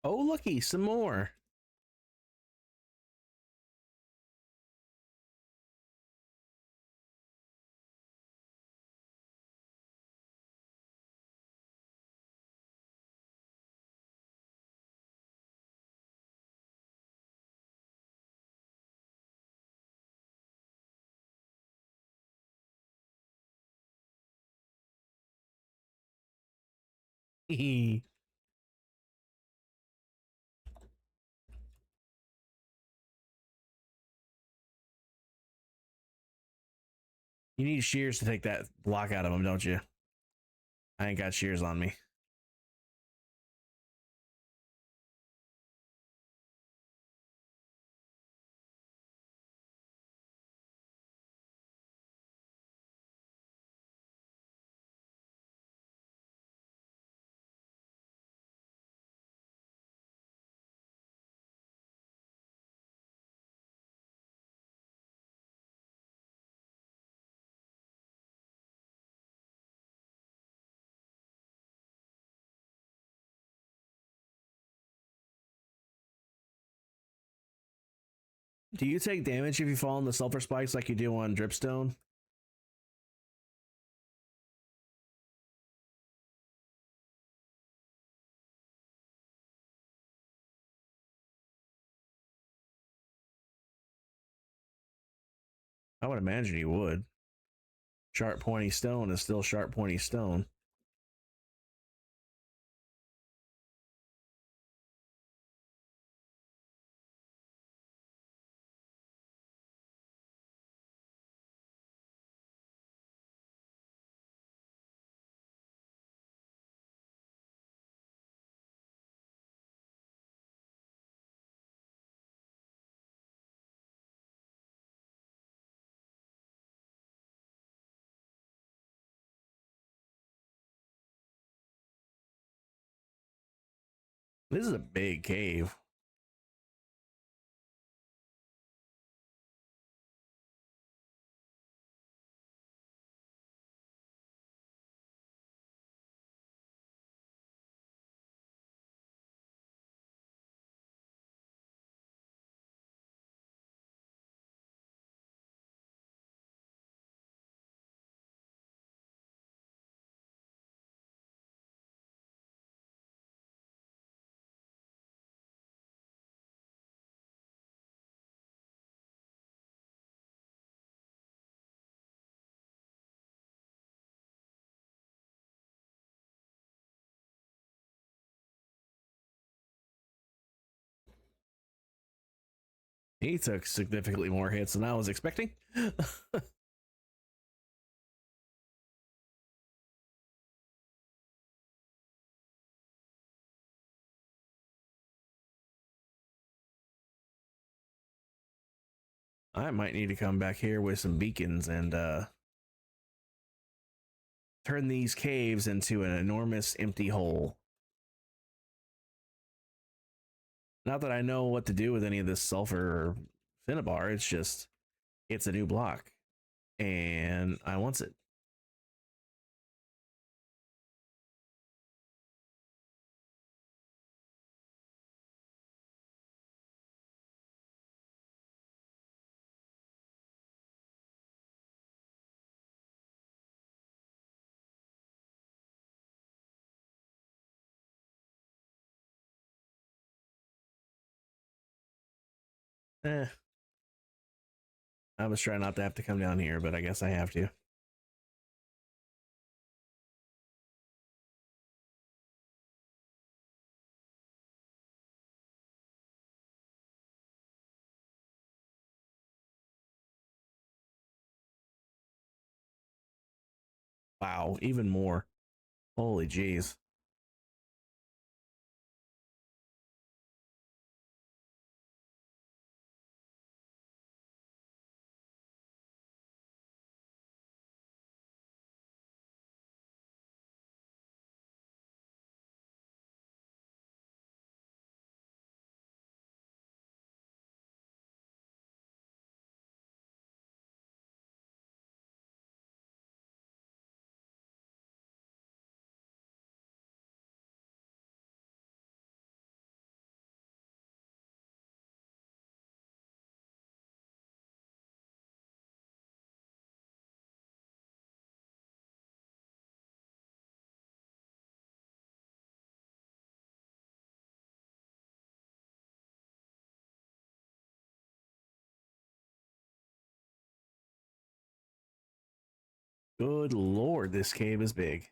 Oh, looky, some more. You need shears to take that block out of them, don't you? I ain't got shears on me. Do you take damage if you fall in the sulfur spikes like you do on dripstone? I would imagine you would. Sharp pointy stone is still sharp pointy stone. This is a big cave. He took significantly more hits than I was expecting. I might need to come back here with some beacons and turn these caves into an enormous empty hole. Not that I know what to do with any of this sulfur or cinnabar, it's just it's a new block and I want it. Eh, I was trying not to have to come down here, but I guess I have to. Wow, even more. Holy jeez. Good lord, this cave is big.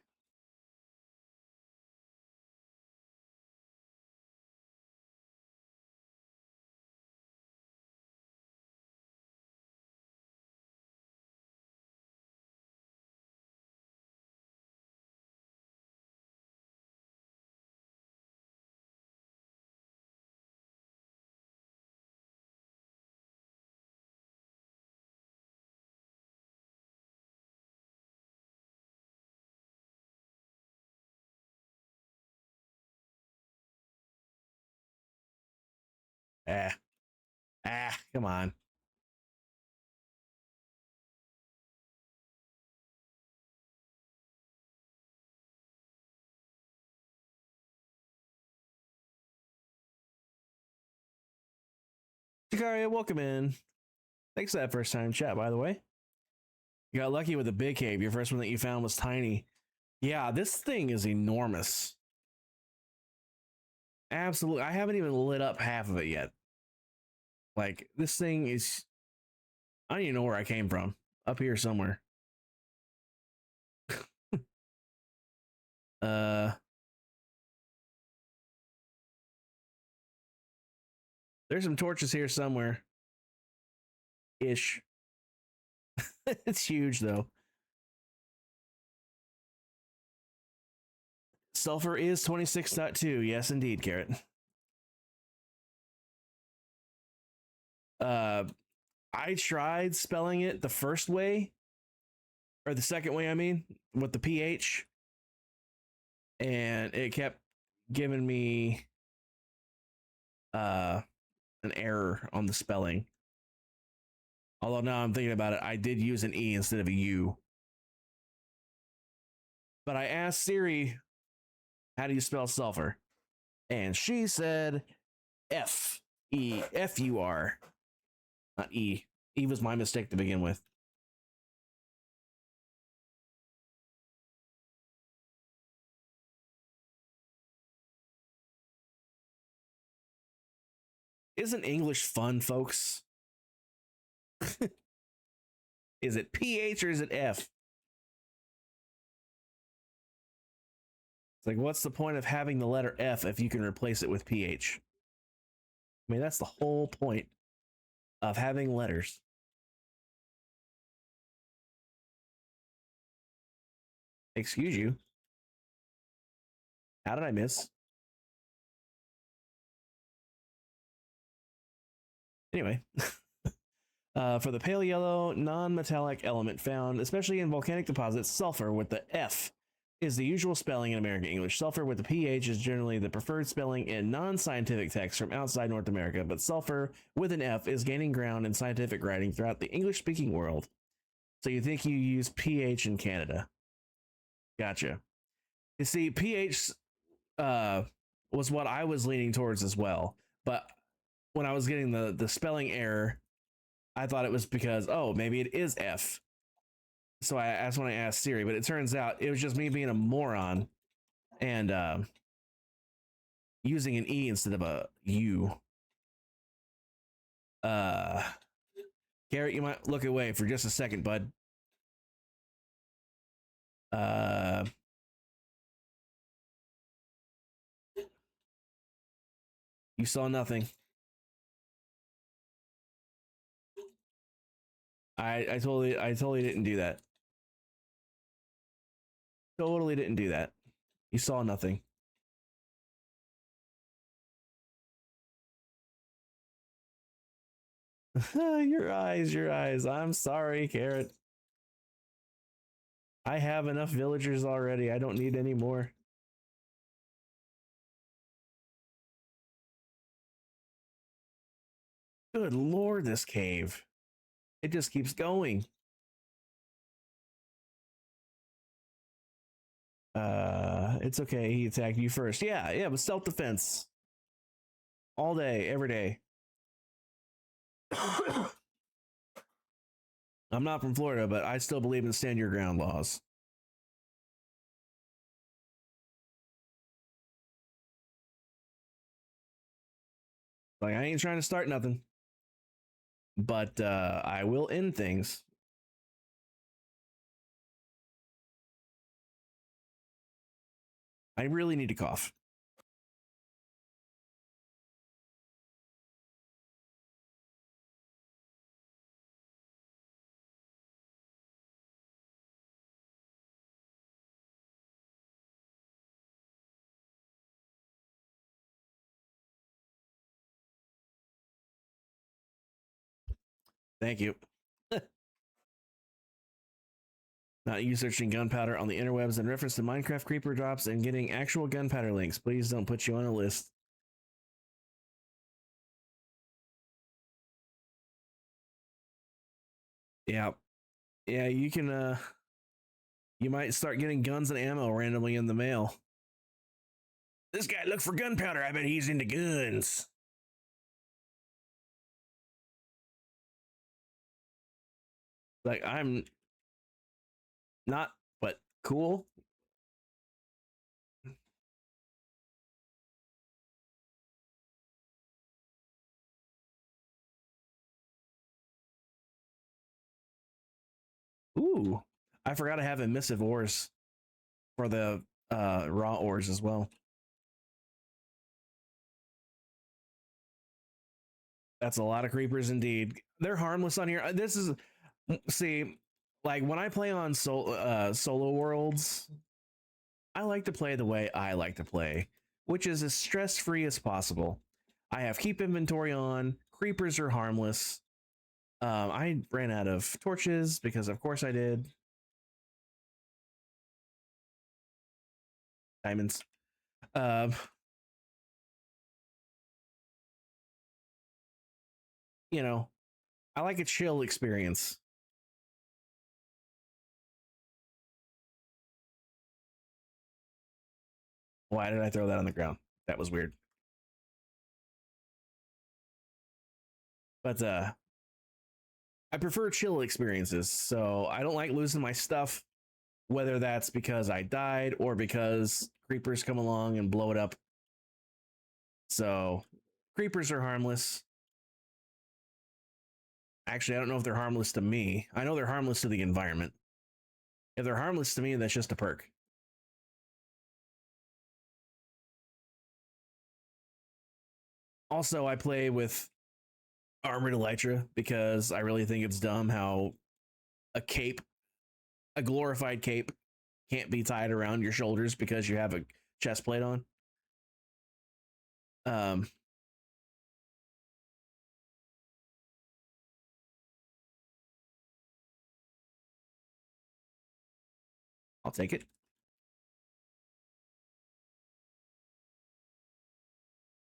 Ah, come on. Sicaria, welcome in. Thanks for that first time chat, by the way. You got lucky with the big cave. Your first one that you found was tiny. Yeah, this thing is enormous. Absolutely. I haven't even lit up half of it yet. Like, this thing is. I don't even know where I came from. Up here somewhere. uh. There's some torches here somewhere. Ish. It's huge, though. Sulfur is 26.2. Yes, indeed, Carrot. I tried spelling it the first way, or the second way, I mean, with the PH, and it kept giving me uh an error on the spelling. Although now I'm thinking about it, I did use an E instead of a U. But I asked Siri, how do you spell sulfur? And she said F-E-F-U-R. Not E. E was my mistake to begin with. Isn't English fun, folks? Is it PH or is it F? It's like, what's the point of having the letter F if you can replace it with PH? I mean, that's the whole point of having letters. Excuse you. How did I miss? Anyway, for the pale yellow, non-metallic element found, especially in volcanic deposits, sulfur with the F is the usual spelling in American English. Sulfur with the PH is generally the preferred spelling in non-scientific texts from outside North America, but sulfur with an F is gaining ground in scientific writing throughout the English-speaking world. So you think you use PH in Canada? Gotcha. You see, PH was what I was leaning towards as well, but when I was getting the spelling error, I thought it was because, oh, maybe it is F. So that's when I asked Siri, but it turns out it was just me being a moron and using an E instead of a U. Garrett, you might look away for just a second, bud. You saw nothing. I totally didn't do that. Totally didn't do that. You saw nothing. Your eyes. I'm sorry, Carrot. I have enough villagers already. I don't need any more. Good lord, this cave. It just keeps going. It's okay. He attacked you first. Yeah, but self-defense. All day, every day. I'm not from Florida, but I still believe in stand your ground laws. Like, I ain't trying to start nothing, but I will end things. I really need to cough. Thank you. Not you searching gunpowder on the interwebs in reference to Minecraft creeper drops and getting actual gunpowder links. Please don't put you on a list. Yeah. Yeah, you can you might start getting guns and ammo randomly in the mail. This guy looked for gunpowder. I bet he's into guns. Like, I'm not, but cool. Ooh, I forgot I have emissive ores for the raw ores as well. That's a lot of creepers indeed. They're harmless on here. This is, see, like when I play on solo worlds, I like to play the way I like to play, which is as stress free as possible. I have keep inventory on. Creepers are harmless. I ran out of torches because, of course, I did. Diamonds. you know, I like a chill experience. Why did I throw that on the ground? That was weird. But I prefer chill experiences. So I don't like losing my stuff, whether that's because I died or because creepers come along and blow it up. So creepers are harmless. Actually, I don't know if they're harmless to me. I know they're harmless to the environment. If they're harmless to me, that's just a perk. Also, I play with armored elytra because I really think it's dumb how a cape, a glorified cape, can't be tied around your shoulders because you have a chest plate on. Um, I'll take it.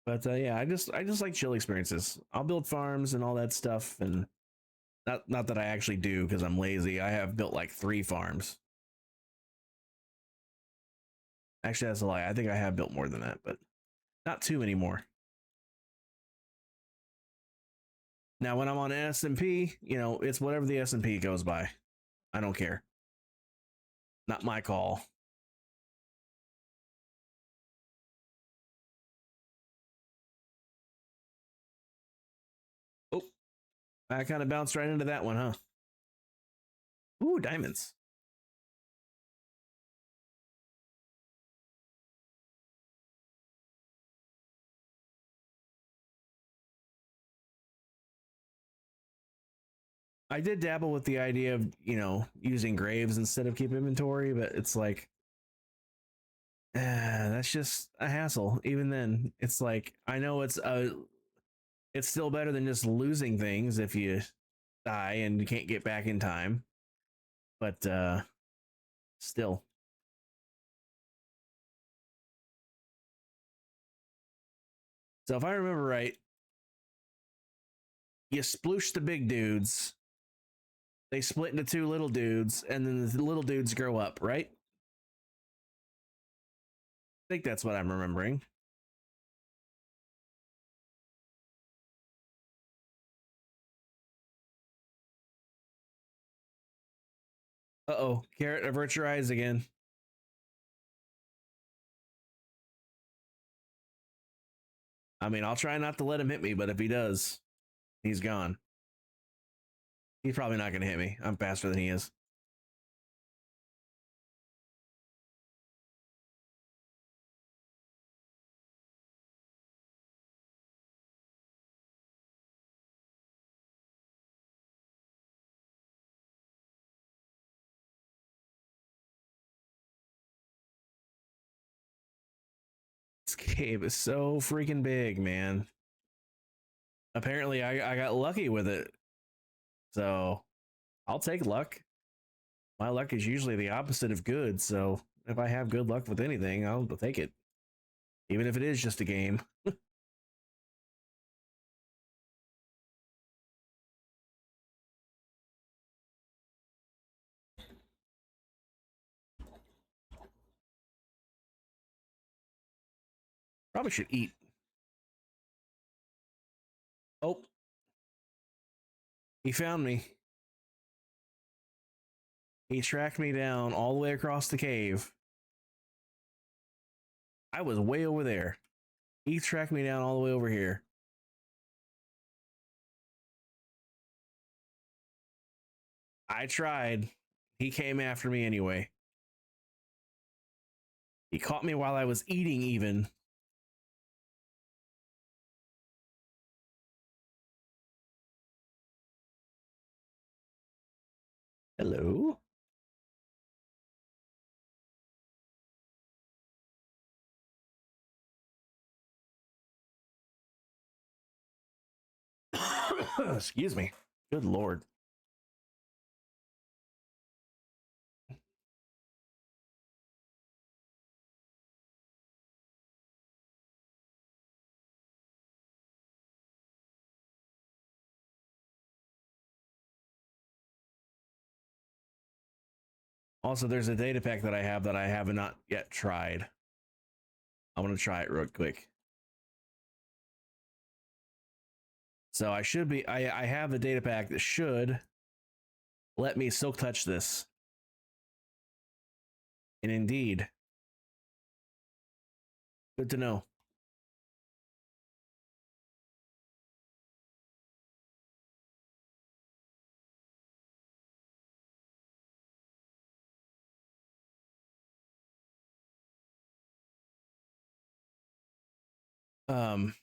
But yeah, I just like chill experiences. I'll build farms and all that stuff, and not that I actually do because I'm lazy. I have built like 3 farms. Actually, that's a lie. I think I have built more than that, but not 2 anymore. Now, when I'm on S&P, it's whatever the S&P goes by. I don't care. Not my call. Oh, I kind of bounced right into that one, huh? Ooh, diamonds. I did dabble with the idea of, using graves instead of keep inventory, but it's like, that's just a hassle. Even then, it's like I know it's still better than just losing things if you die and you can't get back in time, but still. So if I remember right, you sploosh the big dudes, they split into 2 little dudes, and then the little dudes grow up, right? I think that's what I'm remembering. Uh-oh, Carrot, avert your eyes again. I mean, I'll try not to let him hit me, but if he does, he's gone. He's probably not going to hit me. I'm faster than he is. This cave is so freaking big, man. Apparently, I got lucky with it. So I'll take luck. My luck is usually the opposite of good. So if I have good luck with anything, I'll take it. Even if it is just a game. Probably should eat. Oh, he found me. He tracked me down all the way across the cave. I was way over there. He tracked me down all the way over here. I tried. He came after me anyway. He caught me while I was eating, even. Hello? Excuse me. Good lord. Also, there's a data pack that I have not yet tried. I'm gonna try it real quick. So I should be. I have a data pack that should let me silk touch this. And indeed, good to know. Um.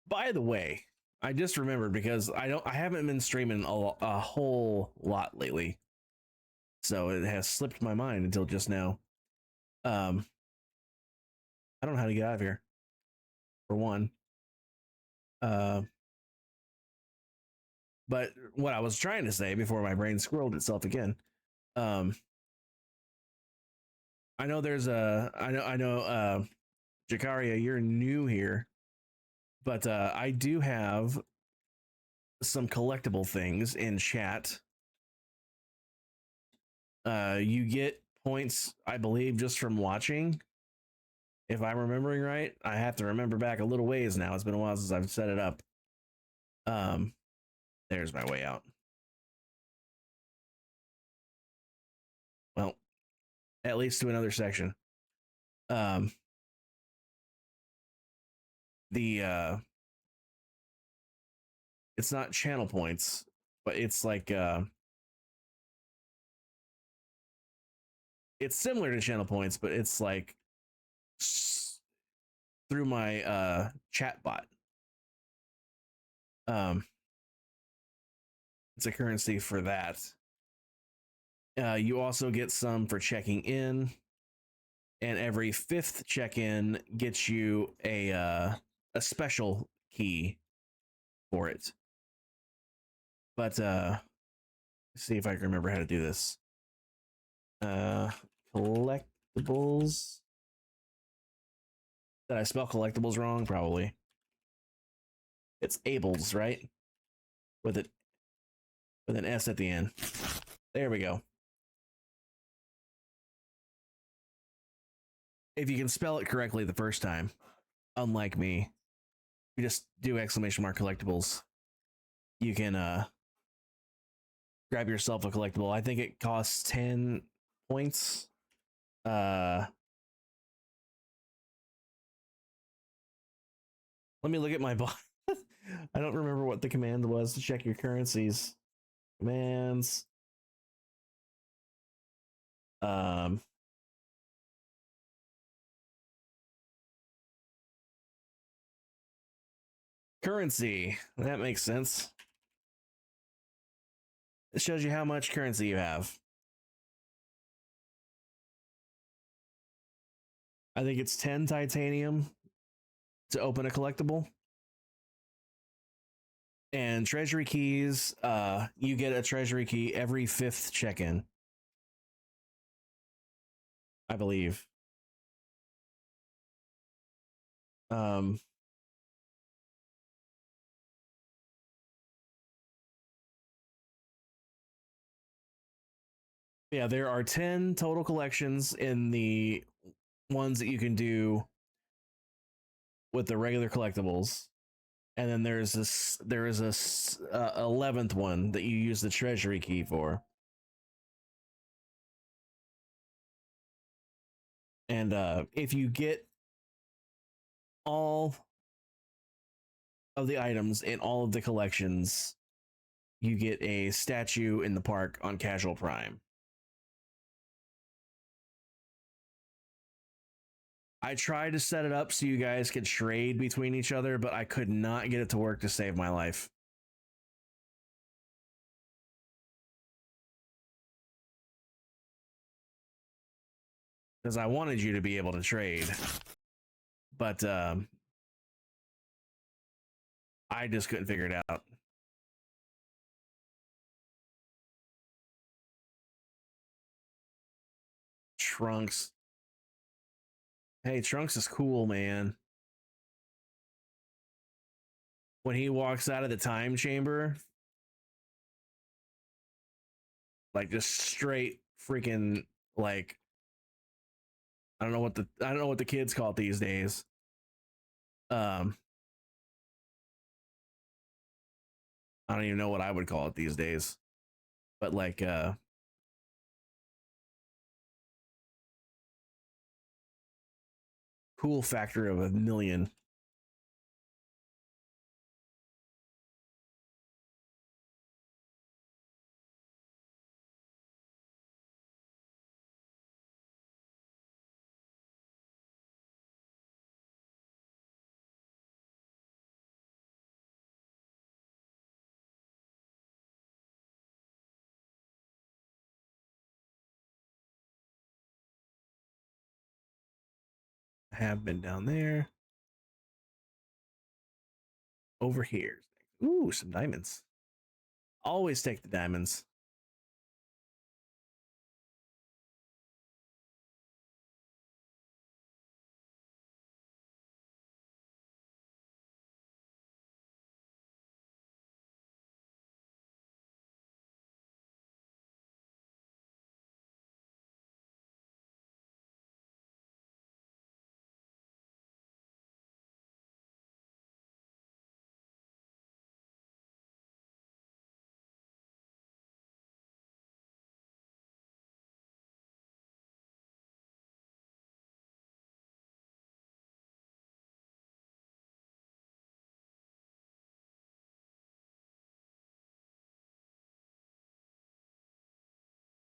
By the way, I just remembered because I haven't been streaming a whole lot lately, so it has slipped my mind until just now. Um, I don't know how to get out of here. For one, uh, but what I was trying to say before my brain squirreled itself again. Um, I know there's a I know Jakaria, you're new here, but I do have some collectible things in chat. You get points, I believe, just from watching. If I'm remembering right, I have to remember back a little ways now. It's been a while since I've set it up. Um, there's my way out. Well, at least to another section. Um, the it's not channel points, but it's like it's similar to channel points, but it's like through my chat bot. It's a currency for that. You also get some for checking in, and every 5th check-in gets you a special key for it. But let's see if I can remember how to do this. Collectibles. Did I spell collectibles wrong? Probably. It's Ables, right? With an S at the end. There we go. If you can spell it correctly the first time, unlike me, you just do exclamation mark collectibles. You can grab yourself a collectible. I think it costs 10 points. Let me look at my bot. I don't remember what the command was to check your currencies. Commands. Currency. That makes sense. It shows you how much currency you have. I think it's 10 titanium to open a collectible. And treasury keys, you get a treasury key every 5th check-in, I believe. Yeah, there are 10 total collections in the ones that you can do with the regular collectibles, and then there is a 11th one that you use the treasury key for. And if you get all of the items in all of the collections, you get a statue in the park on Casual Prime. I tried to set it up so you guys could trade between each other, but I could not get it to work to save my life. Because I wanted you to be able to trade. But I just couldn't figure it out. Trunks. Hey, Trunks is cool, man. When he walks out of the time chamber, like just straight freaking like I don't know what the kids call it these days. Um, I don't even know what I would call it these days, but like cool factor of a million. I have been down there. Over here. Ooh, some diamonds. Always take the diamonds.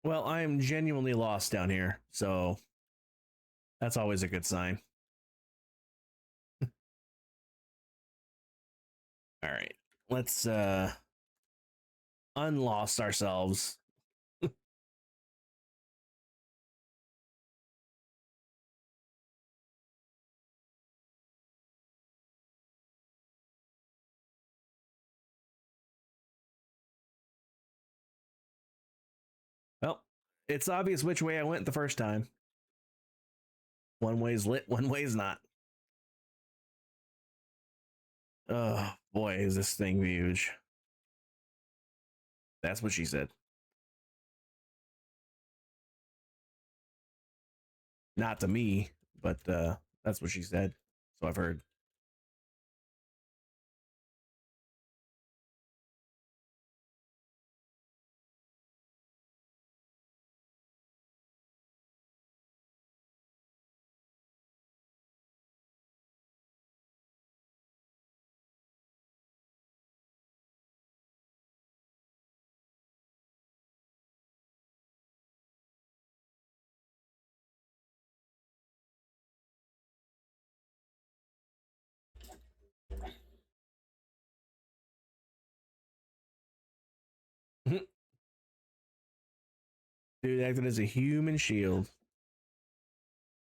Well, I am genuinely lost down here, so that's always a good sign. All right, let's unlost ourselves. Well, it's obvious which way I went the first time. One way's lit, one way's not. Oh boy, is this thing huge. That's what she said. Not to me, but that's what she said. So I've heard. Dude acted as a human shield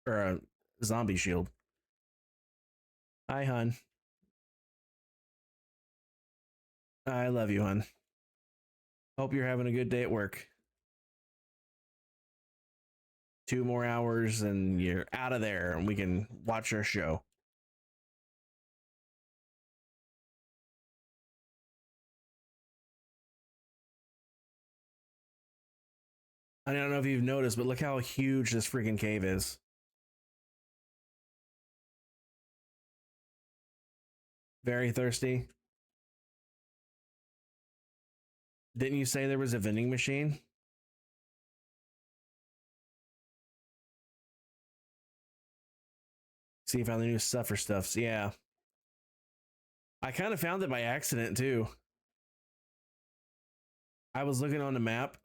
or a zombie shield. Hi, hun. I love you, hun. Hope you're having a good day at work. 2 more hours and you're out of there and we can watch our show. I don't know if you've noticed, but look how huge this freaking cave is. Very thirsty. Didn't you say there was a vending machine? See, you found the new Sulfur stuffs. Yeah. I kind of found it by accident too. I was looking on the map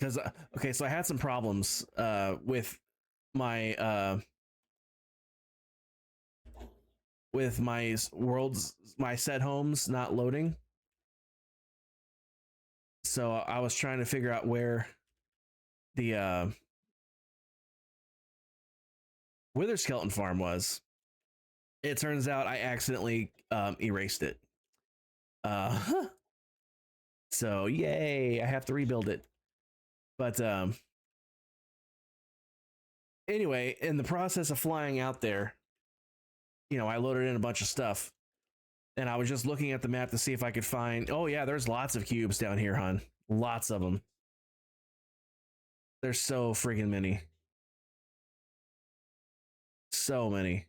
because okay, so I had some problems my with my worlds my set homes not loading. So I was trying to figure out the Wither Skeleton Farm was. It turns out I accidentally erased it. Uh, so yay! I have to rebuild it. But anyway, in the process of flying out there, you know, I loaded in a bunch of stuff, And I was just looking at the map to see if I could find. Oh yeah, there's lots of cubes down here, hon. Lots of them. There's so freaking many. So many.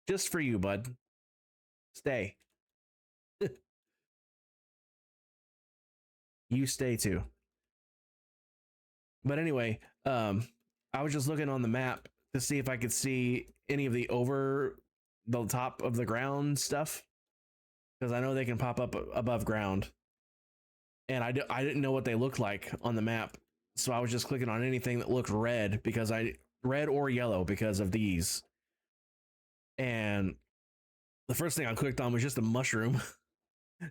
Just for you, bud. Stay. You stay too. But anyway, I was just looking on the map to see if I could see any of the over the top of the ground stuff because I know they can pop up above ground, and I didn't know what they looked like on the map, so I was just clicking on anything that looked red because red or yellow because of these, and the first thing I clicked on was just a mushroom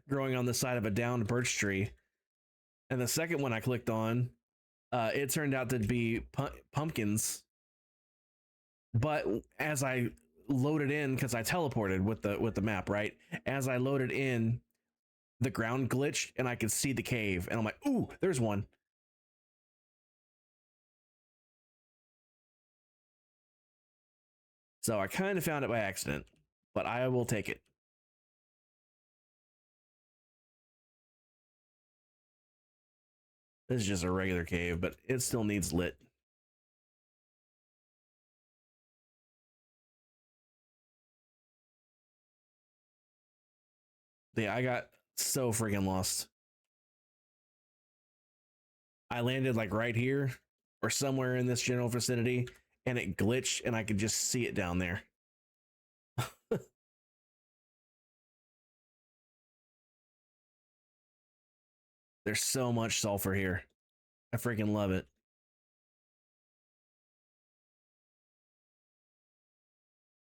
growing on the side of a downed birch tree, and the second one I clicked on, it turned out to be pumpkins. But as I loaded in, because I teleported with the map, right? As I loaded in, the ground glitched and I could see the cave, and I'm like, ooh, there's one. So I kind of found it by accident, but I will take it. This is just a regular cave, but it still needs lit. Yeah, I got so freaking lost. I landed like right here or somewhere in this general vicinity, and it glitched, and I could just see it down there. There's so much sulfur here. I freaking love it.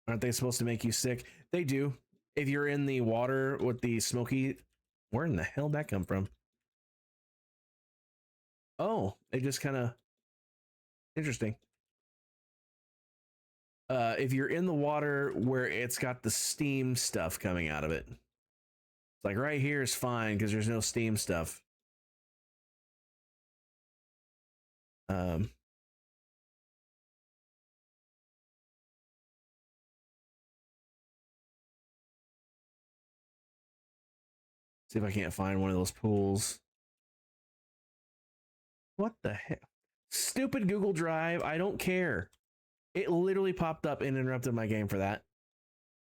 Aren't they supposed to make you sick? They do. If you're in the water with the smoky, where in the hell did that come from? Oh, it just kind of interesting. If you're in the water where it's got the steam stuff coming out of it, it's like right here is fine because there's no steam stuff. Um, see if I can't find one of those pools. What the heck? Stupid Google Drive. I don't care. It literally popped up and interrupted my game for that.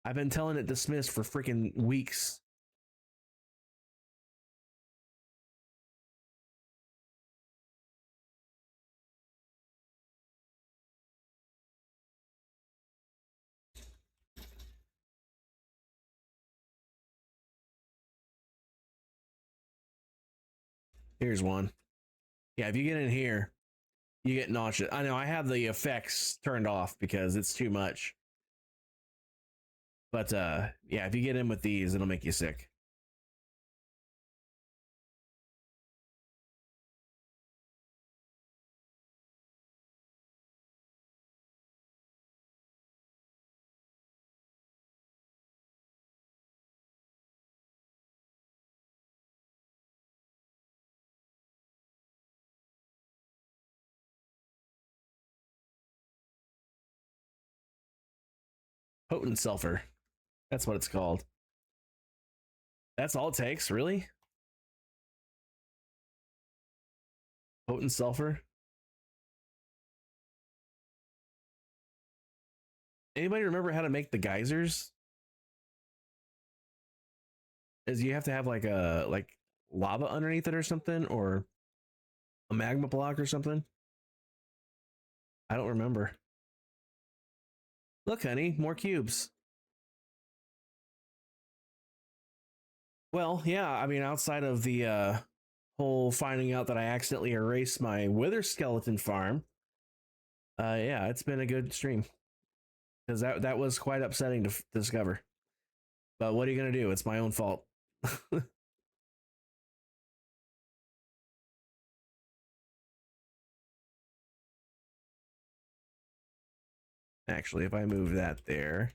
I've been telling it dismissed for freaking weeks. Here's one. Yeah, if you get in here, you get nauseous. I know I have the effects turned off because it's too much. But yeah, if you get in with these, it'll make you sick. Potent sulfur. That's what it's called. That's all it takes, really? Potent sulfur? Anybody remember how to make the geysers? Is you have to have like a lava underneath it or something, or a magma block or something? I don't remember. Look, honey, more cubes. Well, yeah, I mean, outside of the whole finding out that I accidentally erased my wither skeleton farm, yeah, it's been a good stream because that was quite upsetting to discover. But what are you gonna do? It's my own fault. Actually, if I move that there,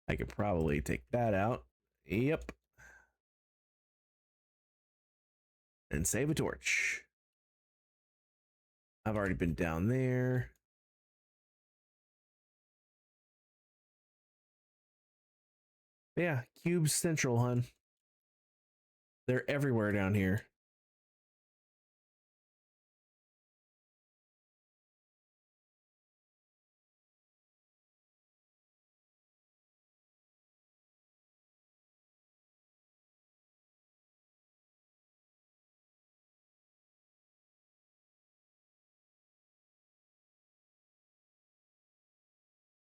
I could probably take that out. Yep. And save a torch. I've already been down there. Yeah, Cube Central, hun. They're everywhere down here.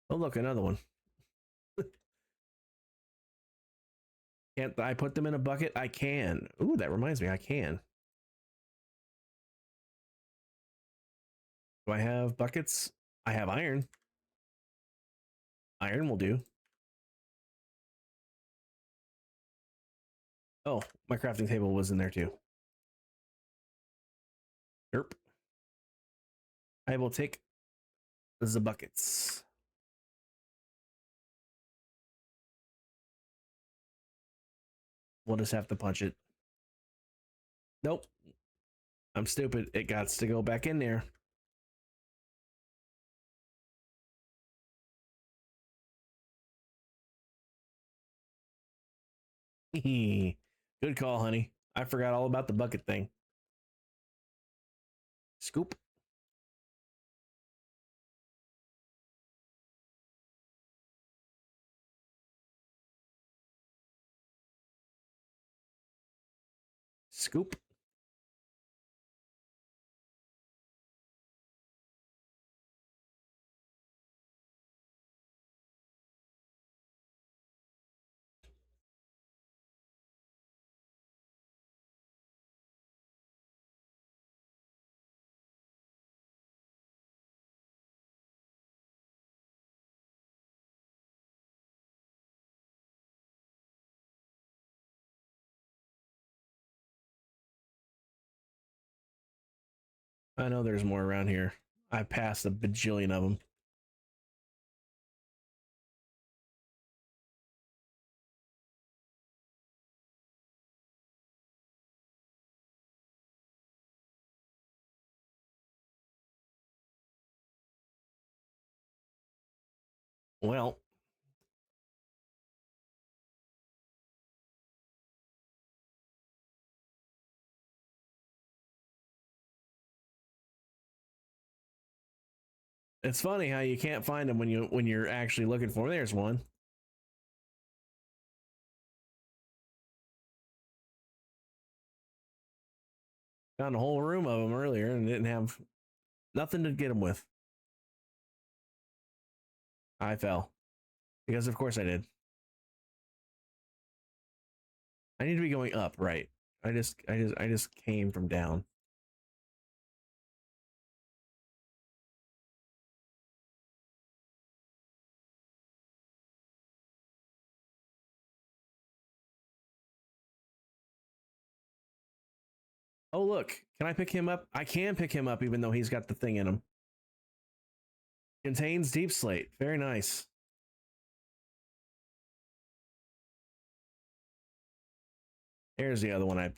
Oh, look, another one. Can't I put them in a bucket? I can. Ooh, that reminds me, I can. Do I have buckets? I have iron. Iron will do. Oh, my crafting table was in there too. Derp. I will take the buckets. We'll just have to punch it. Nope. I'm stupid. It got to go back in there. Good call, honey. I forgot all about the bucket thing. Scoop. Scoop. I know there's more around here. I passed a bajillion of them. Well, it's funny how you can't find them when you're actually looking for them. There's one. Found a whole room of them earlier and didn't have nothing to get them with. I fell because of course I did. I need to be going up, right? I just came from down. Oh look, can I pick him up? I can pick him up even though he's got the thing in him. Contains deep slate. Very nice. There's the other one I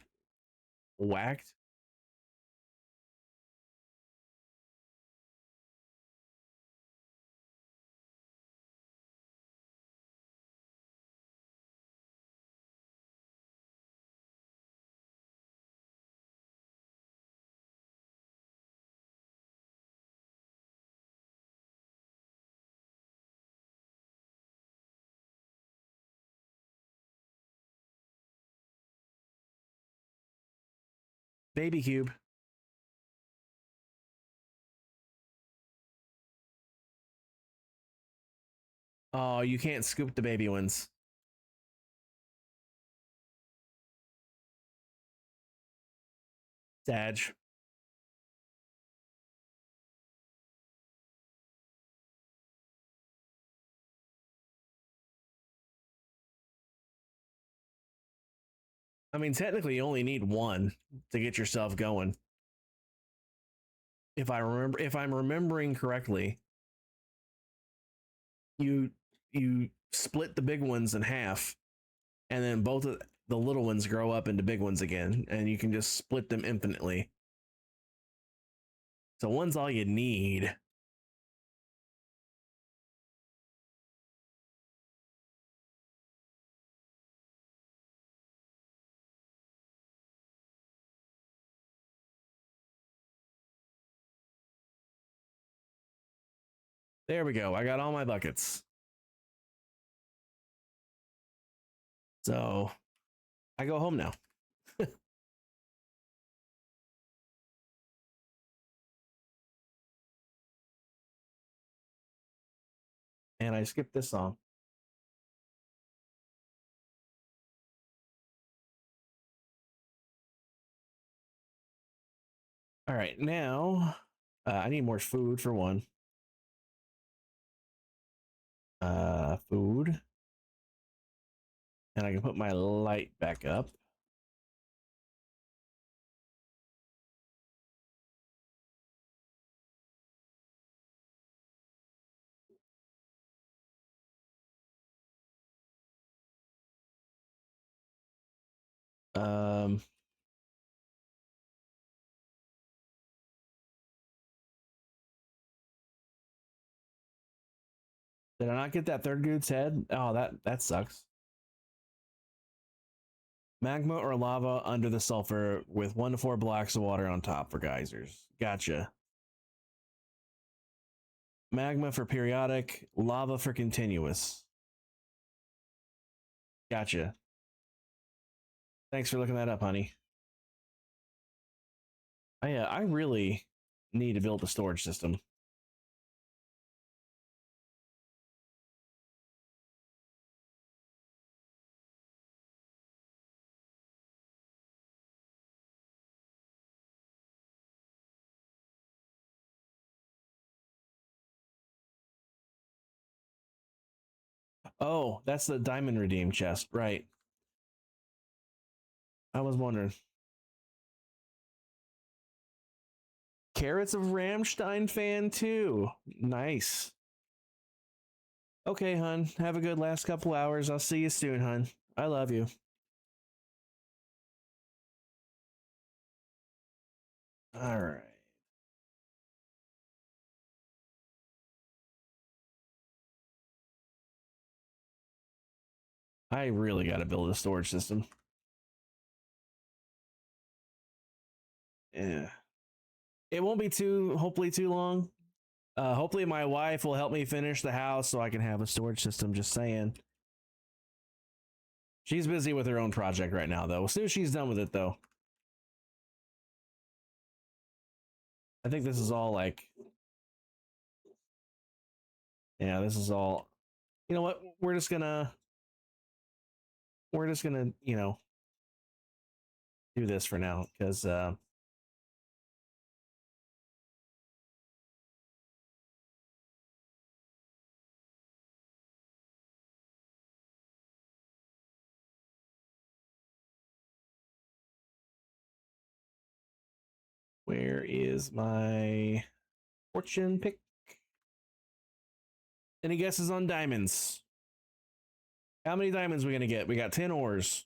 whacked. Baby cube. Oh, you can't scoop the baby ones. Dad. I mean, technically, you only need one to get yourself going. If I'm remembering correctly, you you split the big ones in half, and then both of the little ones grow up into big ones again, and you can just split them infinitely. So one's all you need. There we go. I got all my buckets. So I go home now. And I skipped this song. All right, now I need more food for one. Food. And I can put my light back up. Um, did I not get that third dude's head? Oh, that sucks. Magma or lava under the sulfur with 1 to 4 blocks of water on top for geysers. Gotcha. Magma for periodic, lava for continuous. Gotcha. Thanks for looking that up, honey. I really need to build a storage system. Oh, that's the diamond redeem chest, right? I was wondering. Carrots of Rammstein fan too. Nice. Okay, hun. Have a good last couple hours. I'll see you soon, hun. I love you. All right. I really got to build a storage system. Yeah. It won't be hopefully too long. Hopefully my wife will help me finish the house so I can have a storage system, just saying. She's busy with her own project right now, though. As soon as she's done with it, though. I think this is all like... Yeah, this is all... You know what? We're just gonna, you know, do this for now, because... where is my fortune pick? Any guesses on diamonds? How many diamonds are we gonna get? We got 10 ores.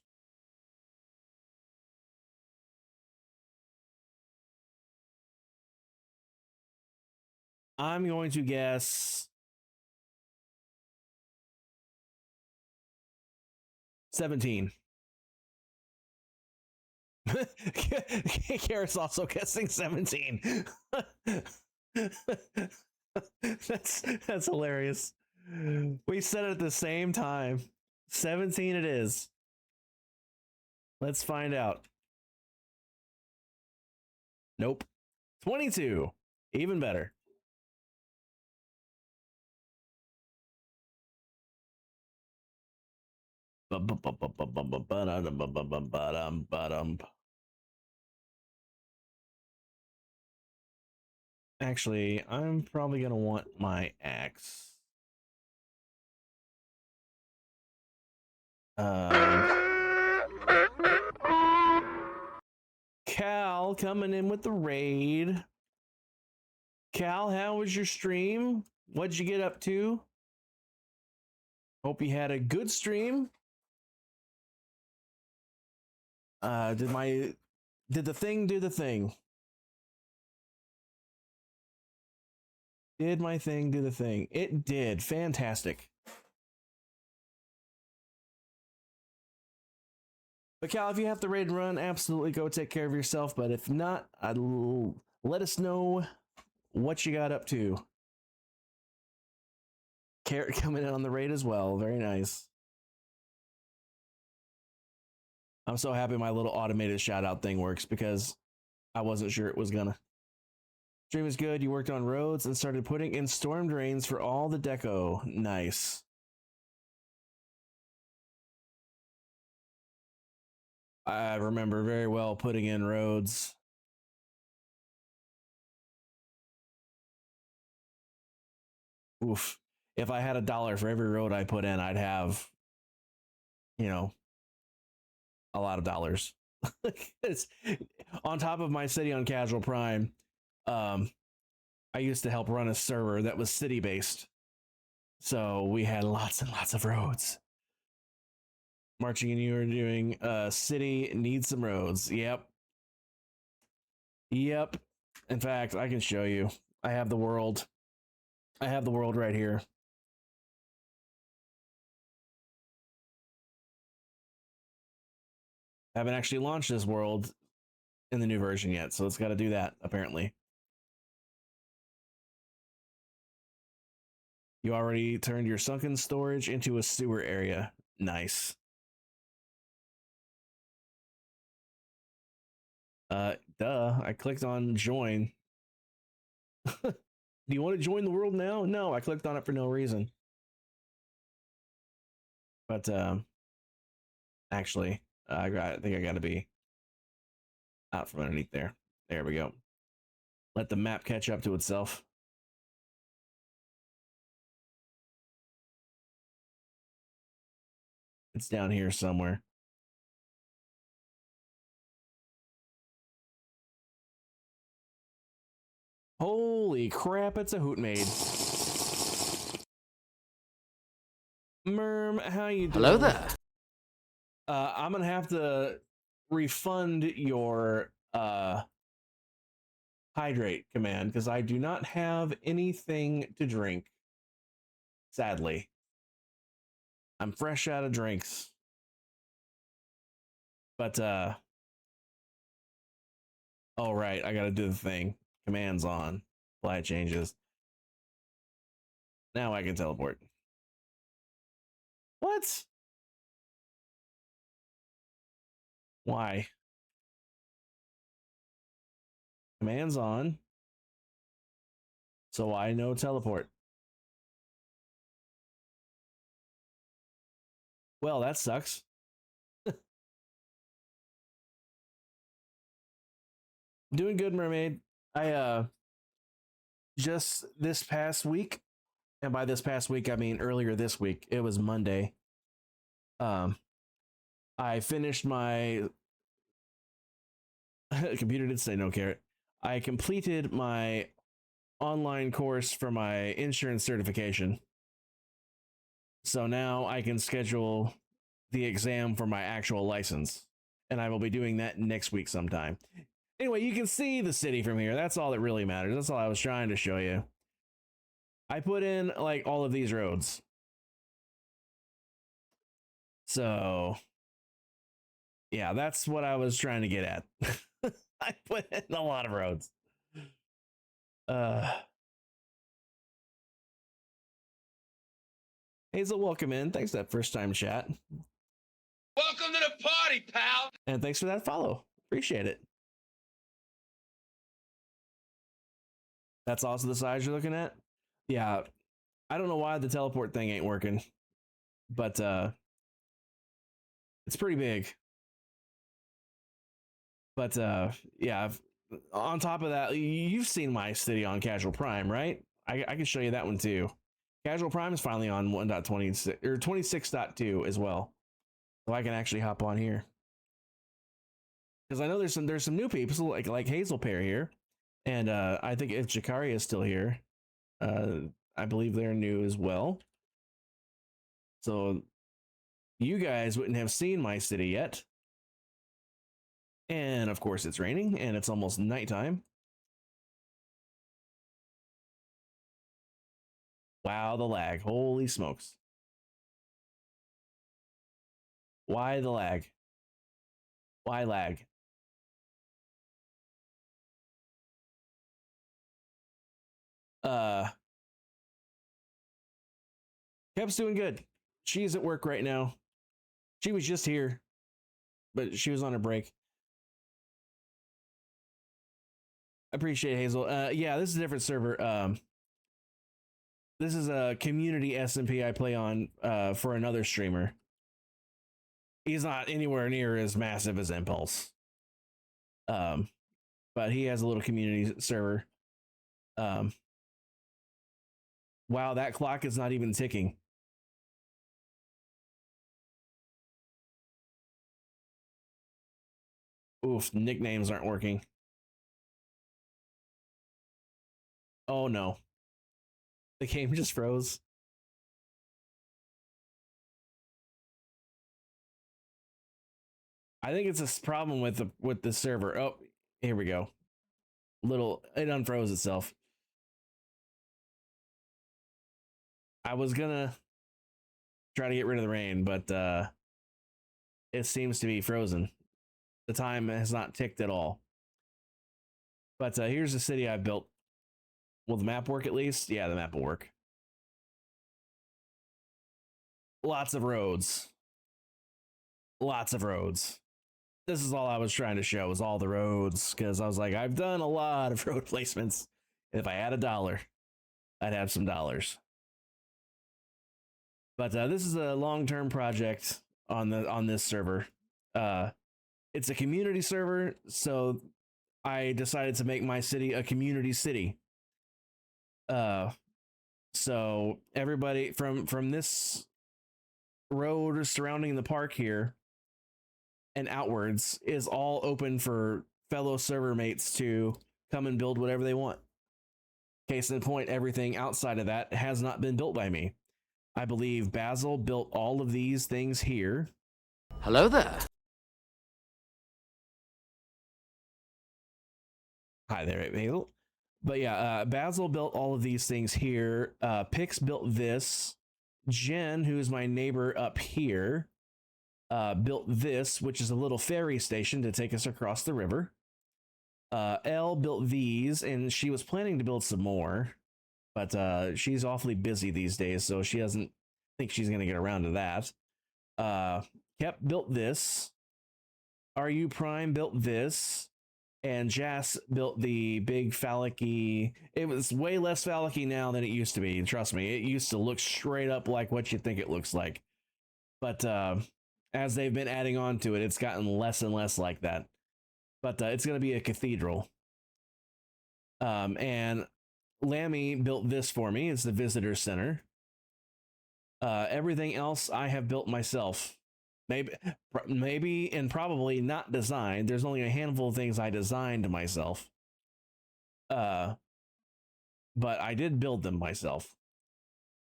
I'm going to guess 17. Garrett's also guessing 17. that's hilarious. We said it at the same time. 17 it is. Let's find out. Nope. 22. Even better. Actually, I'm probably gonna want my axe. Cal coming in with the raid. Cal, how was your stream? What'd you get up to? Hope you had a good stream. Did the thing do the thing? Did my thing do the thing? It did. Fantastic. But Cal, if you have to raid and run, absolutely go take care of yourself. But if not, let us know what you got up to. Carrot coming in on the raid as well. Very nice. I'm so happy my little automated shout out thing works because I wasn't sure it was gonna. Stream is good. You worked on roads and started putting in storm drains for all the deco. Nice. I remember very well putting in roads. Oof. If I had $1 for every road I put in, I'd have, you know, a lot of dollars. It's on top of my city on Casual Prime. I used to help run a server that was city based. So we had lots and lots of roads. Marching and you were doing city needs some roads. Yep. Yep. In fact, I can show you. I have the world. I have the world right here. I haven't actually launched this world in the new version yet, so it's got to do that apparently. You already turned your sunken storage into a sewer area. Nice. Duh. I clicked on join. Do you want to join the world now? No, I clicked on it for no reason. But actually, I think I got to be out from underneath there. There we go. Let the map catch up to itself. It's down here somewhere. Holy crap, it's a hoot maid. Merm, how you doing? Hello there. I'm gonna have to refund your hydrate command because I do not have anything to drink. Sadly. I'm fresh out of drinks. But oh right, I gotta do the thing. Commands on. Apply changes. Now I can teleport. What? Why? Commands on. So I know teleport. Well, that sucks. Doing good, mermaid. I just this past week, and by this past week I mean earlier this week. It was Monday. I finished my computer did say no carrot. I completed my online course for my insurance certification. So now I can schedule the exam for my actual license. And I will be doing that next week sometime. Anyway, you can see the city from here. That's all that really matters. That's all I was trying to show you. I put in like all of these roads. So yeah, that's what I was trying to get at. I put in a lot of roads. Hazel, welcome in. Thanks for that first time chat. Welcome to the party, pal. And thanks for that follow. Appreciate it. That's also the size you're looking at? Yeah. I don't know why the teleport thing ain't working, but it's pretty big. But yeah, on top of that, you've seen my city on Casual Prime, right? I can show you that one too. Casual Prime is finally on 1.26 or 26.2 as well. So I can actually hop on here. Because I know there's some new people like Hazel Pear here. And I think if Jakari is still here, I believe they're new as well. So you guys wouldn't have seen my city yet. And of course it's raining and it's almost nighttime. Wow, the lag. Holy smokes. Why the lag? Why lag? Kep's doing good. She's at work right now. She was just here, but she was on a break. Appreciate it, Hazel. Yeah, this is a different server. This is a community SMP I play on for another streamer. He's not anywhere near as massive as Impulse. But he has a little community server. Wow, that clock is not even ticking. Oof, nicknames aren't working. Oh no. The game just froze. I think it's a problem with the server. Oh, here we go. It unfroze itself. I was gonna try to get rid of the rain, but it seems to be frozen. The time has not ticked at all. But here's the city I built. Will the map work at least? Yeah, the map will work. Lots of roads. Lots of roads. This is all I was trying to show, was all the roads, because I was like, I've done a lot of road placements. If I had $1, I'd have some dollars. But this is a long-term project on this server. It's a community server, so I decided to make my city a community city. So everybody from this road surrounding the park here and outwards is all open for fellow server mates to come and build whatever they want. Case in point, everything outside of that has not been built by me. I believe Basil built all of these things here. Hello there. Hi there, Basil. But yeah, Basil built all of these things here. Pix built this. Jen, who is my neighbor up here, built this, which is a little ferry station to take us across the river. Elle built these, and she was planning to build some more, but she's awfully busy these days, so she doesn't think she's going to get around to that. Kep built this. RU Prime built this. And Jas built the big phallic-y. It was way less phallic-y now than it used to be. Trust me, it used to look straight up like what you think it looks like. But as they've been adding on to it, it's gotten less and less like that. But it's going to be a cathedral. And Lammy built this for me. It's the visitor center. Everything else I have built myself. Maybe and probably not designed. There's only a handful of things I designed myself. But I did build them myself.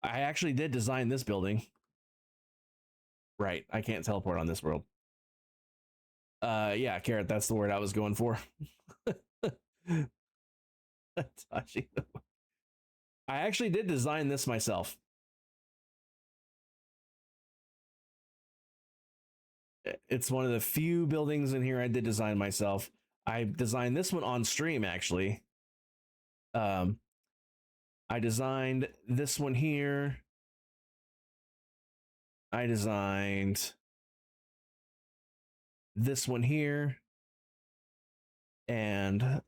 I actually did design this building. Right, I can't teleport on this world. Yeah, Carrot, that's the word I was going for. I actually did design this myself. It's one of the few buildings in here I did design myself. I designed this one on stream, actually. I designed this one here. I designed this one here. And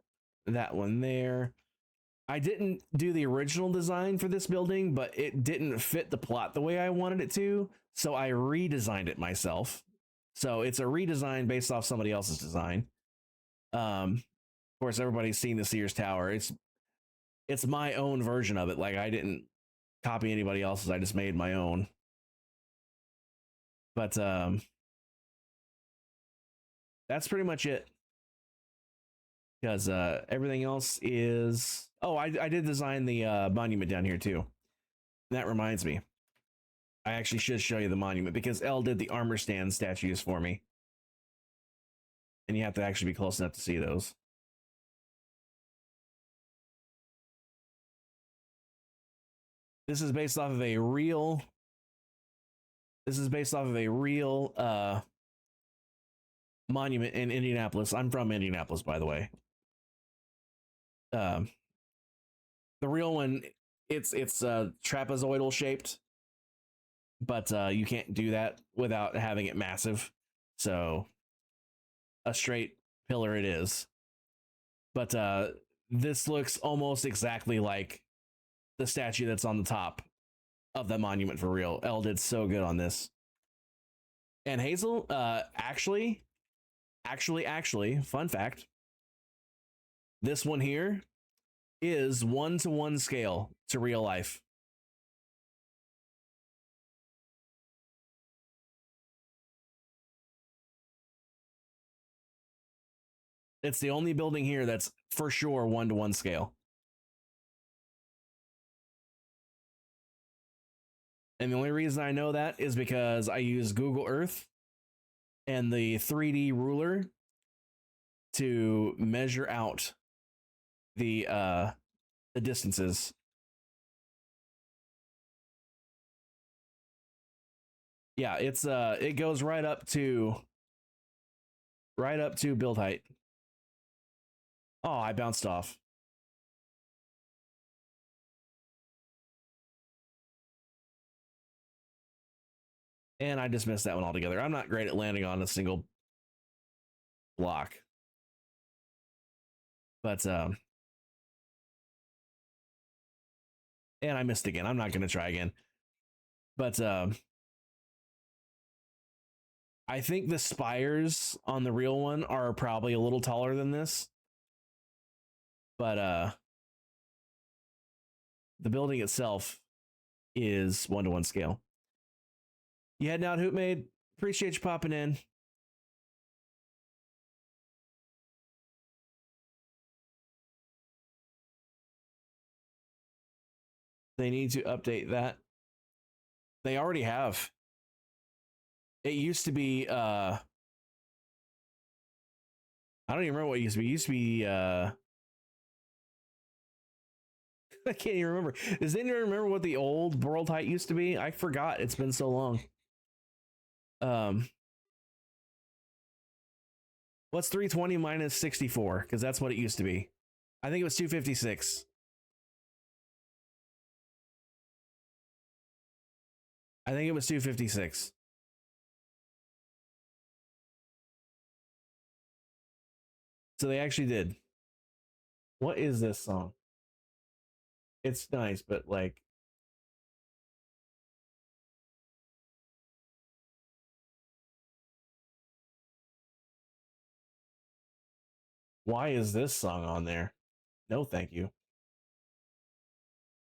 that one there. I didn't do the original design for this building, but it didn't fit the plot the way I wanted it to. So I redesigned it myself. So it's a redesign based off somebody else's design. Of course, everybody's seen the Sears Tower. It's my own version of it. Like, I didn't copy anybody else's. I just made my own. But that's pretty much it. Because everything else is... Oh, I did design the monument down here too. That reminds me. I actually should show you the monument because Elle did the armor stand statues for me. And you have to actually be close enough to see those. This is based off of a real... monument in Indianapolis. I'm from Indianapolis, by the way. The real one, it's trapezoidal shaped. but you can't do that without having it massive. So a straight pillar it is. But this looks almost exactly like the statue that's on the top of the monument for real. Elle did so good on this. And Hazel, actually, fun fact, this one here is 1-to-1 scale to real life. It's the only building here that's for sure 1-to-1 scale. And the only reason I know that is because I use Google Earth and the 3D ruler to measure out the distances. Yeah, it's it goes right up to build height. Oh, I bounced off. And I just missed that one altogether. I'm not great at landing on a single block. But and I missed again. I'm not going to try again. But I think the spires on the real one are probably a little taller than this. But the building itself is 1-to-1 scale. You heading out, Hoopmade? Appreciate you popping in. They need to update that. They already have. It used to be I don't even remember what it used to be. It used to be I can't even remember. Does anyone remember what the old world height used to be? I forgot. It's been so long. What's 320 minus 64? Because that's what it used to be. I think it was 256. I think it was 256. So they actually did. What is this song? It's nice, but like, why is this song on there? No, thank you.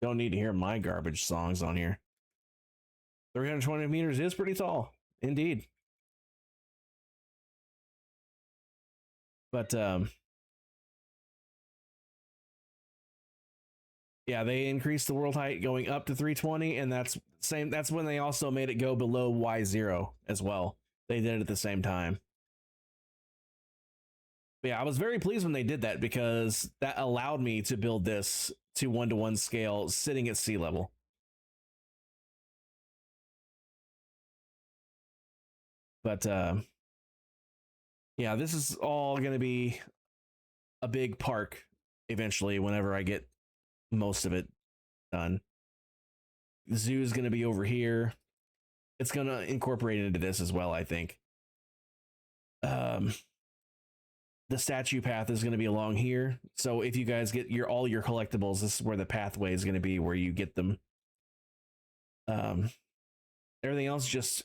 Don't need to hear my garbage songs on here. 320 meters is pretty tall, indeed. But yeah, they increased the world height going up to 320, and that's when they also made it go below Y0 as well. They did it at the same time. But yeah, I was very pleased when they did that because that allowed me to build this to 1-to-1 scale sitting at sea level. But yeah, this is all going to be a big park eventually whenever I get most of it done. The zoo is going to be over here. It's going to incorporate into this as well, I think. The statue path is going to be along here. So if you guys get all your collectibles, this is where the pathway is going to be, where you get them. Everything else just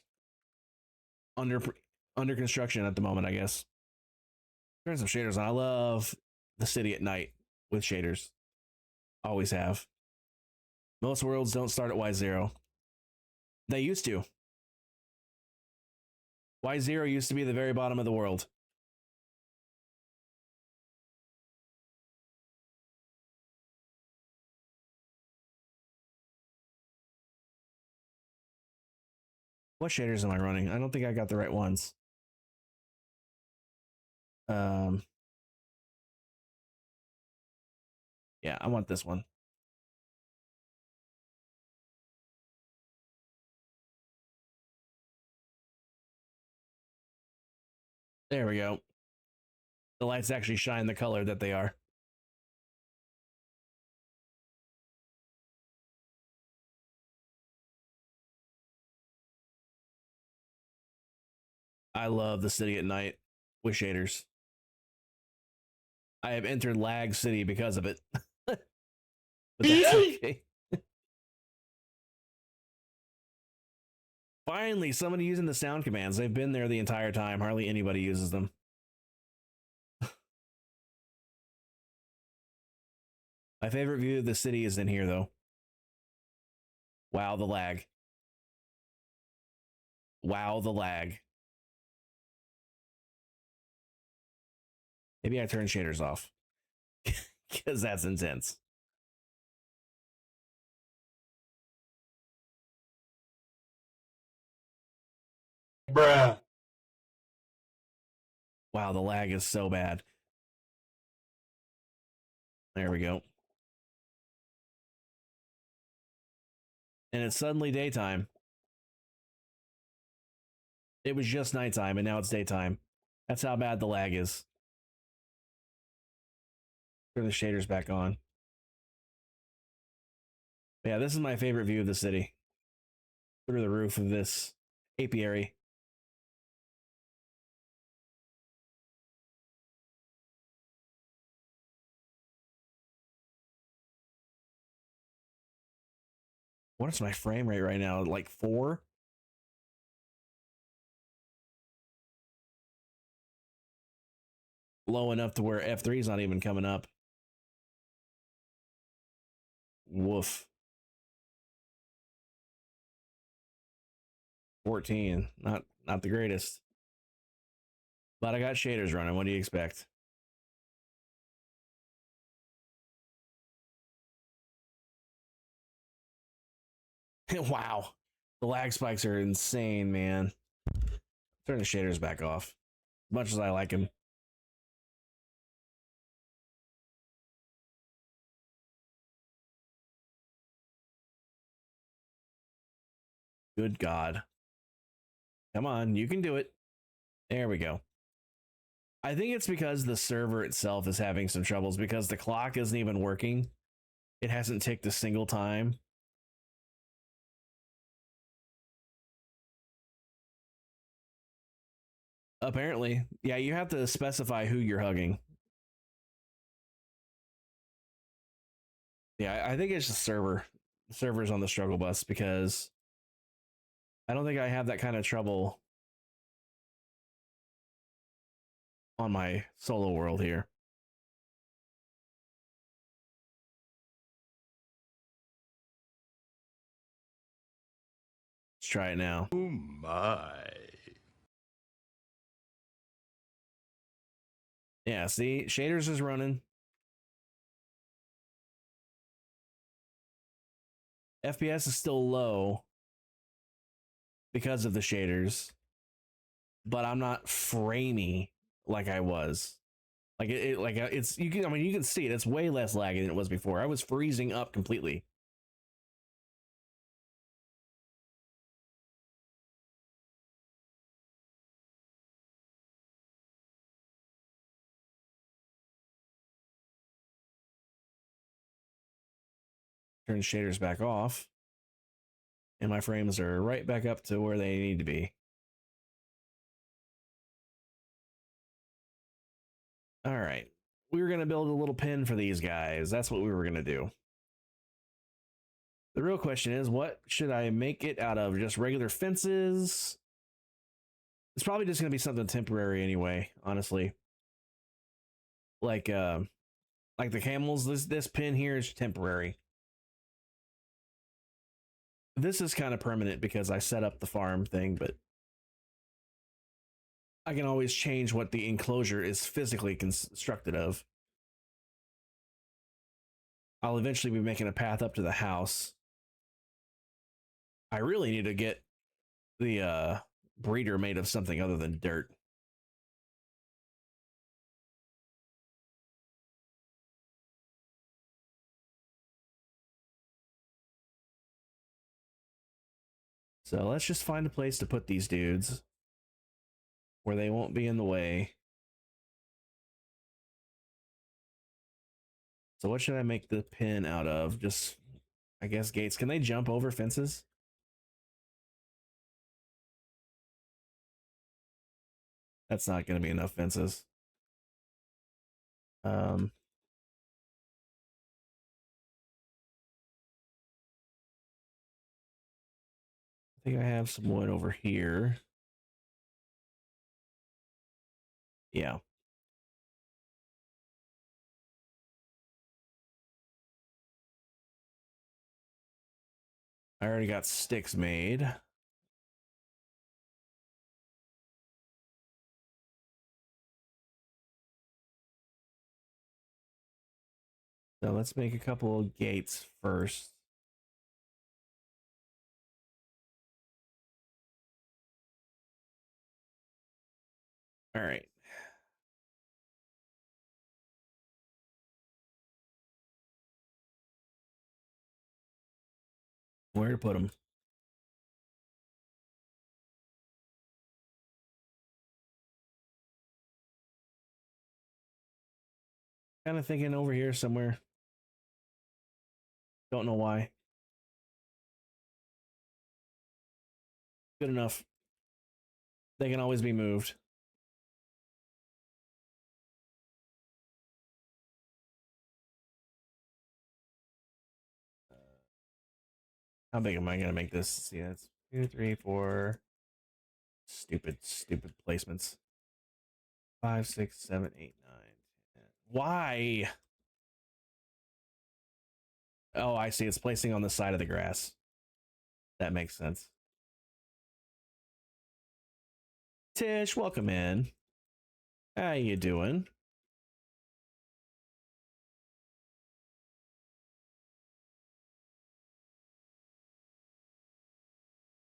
under construction at the moment, I guess. Turn some shaders on. I love the city at night with shaders. Always have. Most worlds don't start at Y0. They used to. Y0 used to be the very bottom of the world. What shaders am I running? I don't think I got the right ones. Yeah, I want this one. There we go. The lights actually shine the color that they are. I love the city at night with shaders. I have entered Lag City because of it. But that's okay. Finally, somebody using the sound commands. They've been there the entire time. Hardly anybody uses them. My favorite view of the city is in here, though. Wow, the lag. Wow, the lag. Maybe I turn shaders off. Because that's intense. Bruh. Wow, the lag is so bad. There we go. And it's suddenly daytime. It was just nighttime, and now it's daytime. That's how bad the lag is. Turn the shaders back on. Yeah, this is my favorite view of the city. Through the roof of this apiary. What is my frame rate right now? Like 4? Low enough to where F3 is not even coming up. Woof. 14. Not the greatest. But I got shaders running. What do you expect? Wow. The lag spikes are insane, man. Turn the shaders back off. As much as I like them. Good God. Come on, you can do it. There we go. I think it's because the server itself is having some troubles because the clock isn't even working. It hasn't ticked a single time. Apparently. Yeah, you have to specify who you're hugging. Yeah, I think it's the server. The server's on the struggle bus because I don't think I have that kind of trouble on my solo world here. Let's try it now. Oh my. Yeah, see, shaders is running. FPS is still low because of the shaders, but I'm not framey like I was. Like it's you can, I mean, you can see it. It's way less laggy than it was before. I was freezing up completely. Turn shaders back off, and my frames are right back up to where they need to be. All right, we were gonna build a little pin for these guys. That's what we were gonna do. The real question is, what should I make it out of? Just regular fences? It's probably just gonna be something temporary anyway, honestly. Like the camels, this pin here is temporary. This is kind of permanent because I set up the farm thing, but I can always change what the enclosure is physically constructed of. I'll eventually be making a path up to the house. I really need to get the breeder made of something other than dirt. So let's just find a place to put these dudes where they won't be in the way. So what should I make the pin out of? Just, I guess, gates. Can they jump over fences? That's not going to be enough fences. I think I have some wood over here. Yeah. I already got sticks made. So let's make a couple of gates first. All right. Where to put them? Kind of thinking over here somewhere. Don't know why. Good enough. They can always be moved. How big am I gonna make this? See, that's 2, 3, 4. Stupid placements. 5, 6, 7, 8, 9, 10. Why? Oh, I see. It's placing on the side of the grass. That makes sense. Tish, welcome in. How you doing?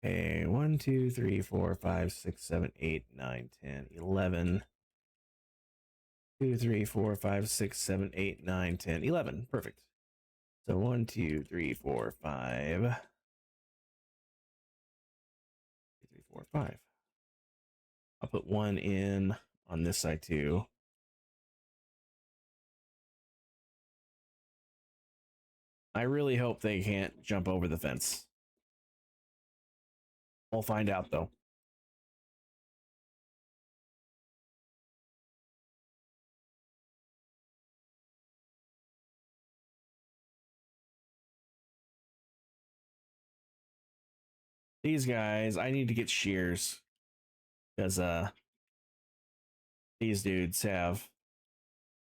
Okay, 1, 2, 3, 4, 5, 6, 7, 8, 9, 10, 11. 2, 3, 4, 5, 6, 7, 8, 9, 10, 11. Perfect. So 1, 2, 3, 4, 5. 2, 3, 4, 5. I'll put one in on this side too. I really hope they can't jump over the fence. We'll find out though. These guys, I need to get shears because these dudes have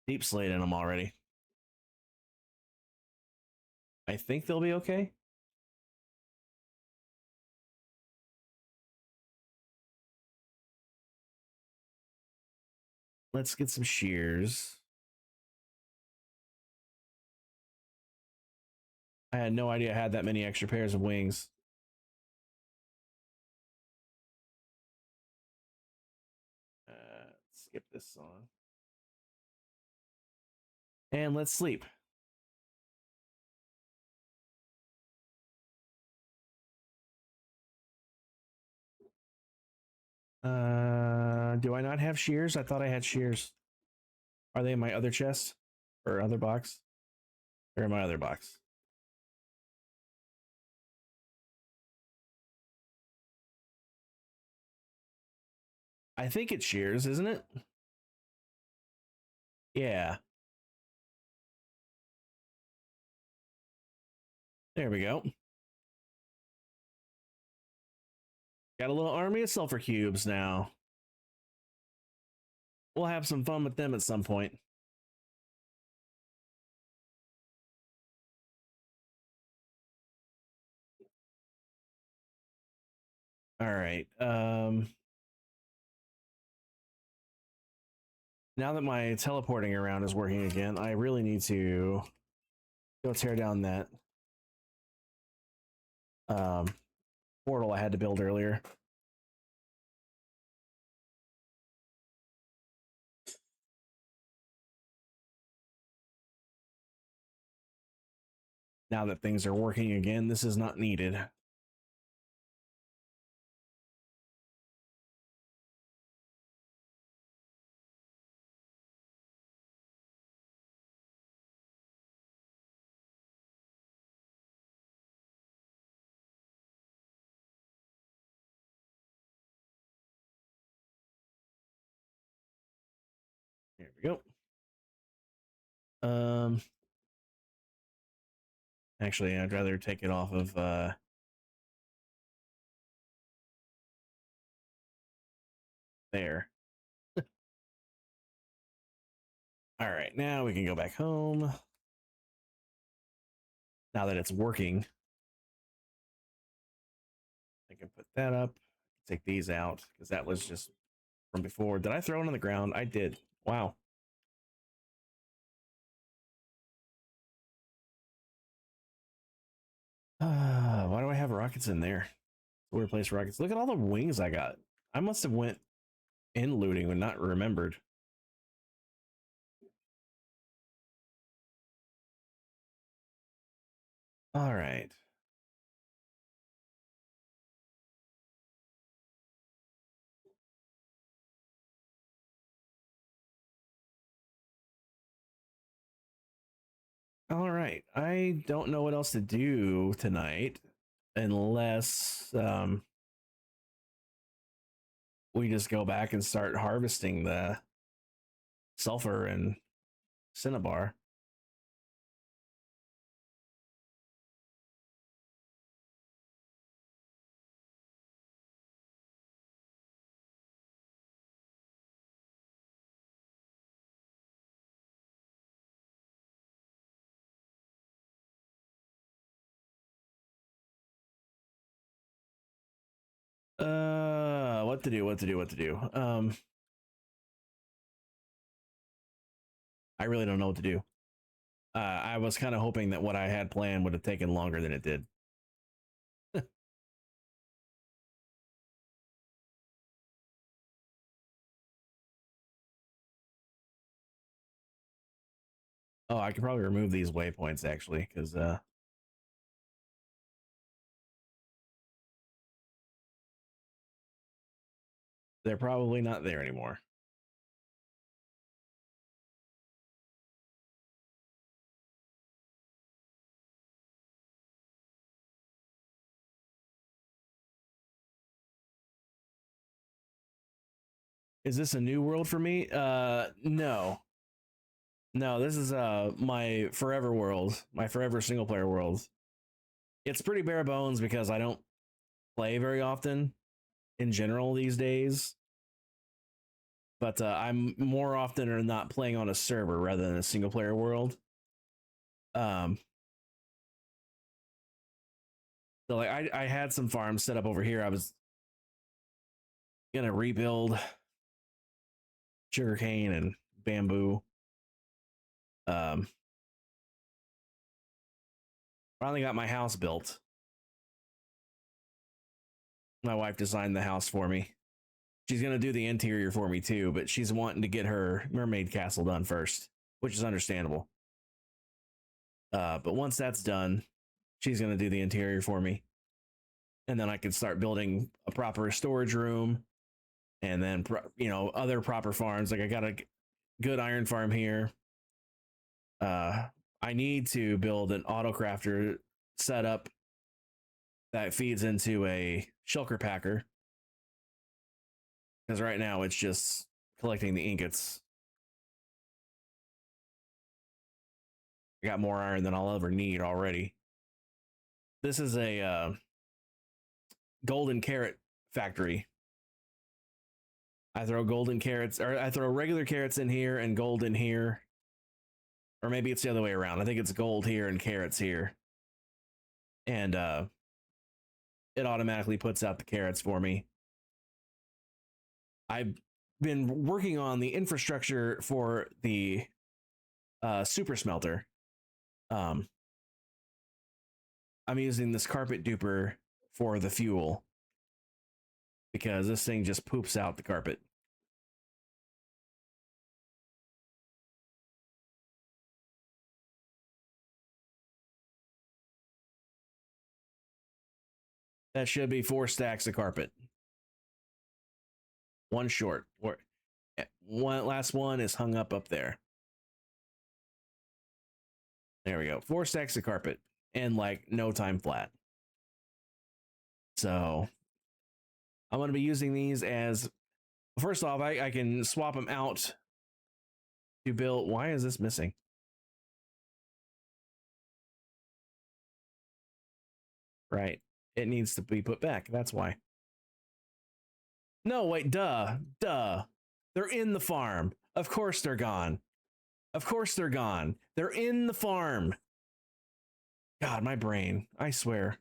deep slate in them already. I think they'll be okay. Let's get some shears. I had no idea I had that many extra pairs of wings. Skip this song. And let's sleep. Do I not have shears? I thought I had shears. Are they in my other chest or other box? They're in my other box. I think it's shears, isn't it? Yeah. There we go. Got a little army of sulfur cubes now. We'll have some fun with them at some point. All right. Now that my teleporting around is working again, I really need to go tear down that portal I had to build earlier. Now that things are working again, this is not needed. Here we go. Actually, I'd rather take it off of there. All right, now we can go back home. Now that it's working, I can put that up. Take these out because that was just from before. Did I throw it on the ground? I did. Wow. Why do I have rockets in there? Where place rockets? Look at all the wings I got. I must have went in looting and not remembered. All right. All right. I don't know what else to do tonight unless we just go back and start harvesting the sulfur and cinnabar. What to do? I really don't know what to do. I was kind of hoping that what I had planned would have taken longer than it did. Oh, I could probably remove these waypoints actually, because they're probably not there anymore. Is this a new world for me? No. No, this is my forever world, my forever single player world. It's pretty bare bones because I don't play very often in general these days. But I'm more often or not playing on a server rather than a single player world. So like I had some farms set up over here. I was gonna rebuild sugarcane and bamboo. Finally got my house built. My wife designed the house for me. She's gonna do the interior for me too, but she's wanting to get her mermaid castle done first, which is understandable. But once that's done, she's gonna do the interior for me, and then I can start building a proper storage room, and then other proper farms. Like I got a good iron farm here. I need to build an auto crafter setup that feeds into a shulker packer, because right now it's just collecting the ingots. I got more iron than I'll ever need already. This is a golden carrot factory. I throw golden carrots, or I throw regular carrots in here and gold in here. Or maybe it's the other way around. I think it's gold here and carrots here. And it automatically puts out the carrots for me. I've been working on the infrastructure for the super smelter. I'm using this carpet duper for the fuel because this thing just poops out the carpet. That should be 4 stacks of carpet. One short. One last one is hung up there. There we go. 4 stacks of carpet in like no time flat. So I'm going to be using these as, first off, I can swap them out to build. Why is this missing? Right. It needs to be put back. That's why. No, wait, duh. They're in the farm. Of course they're gone. Of course they're gone. They're in the farm. God, my brain. I swear.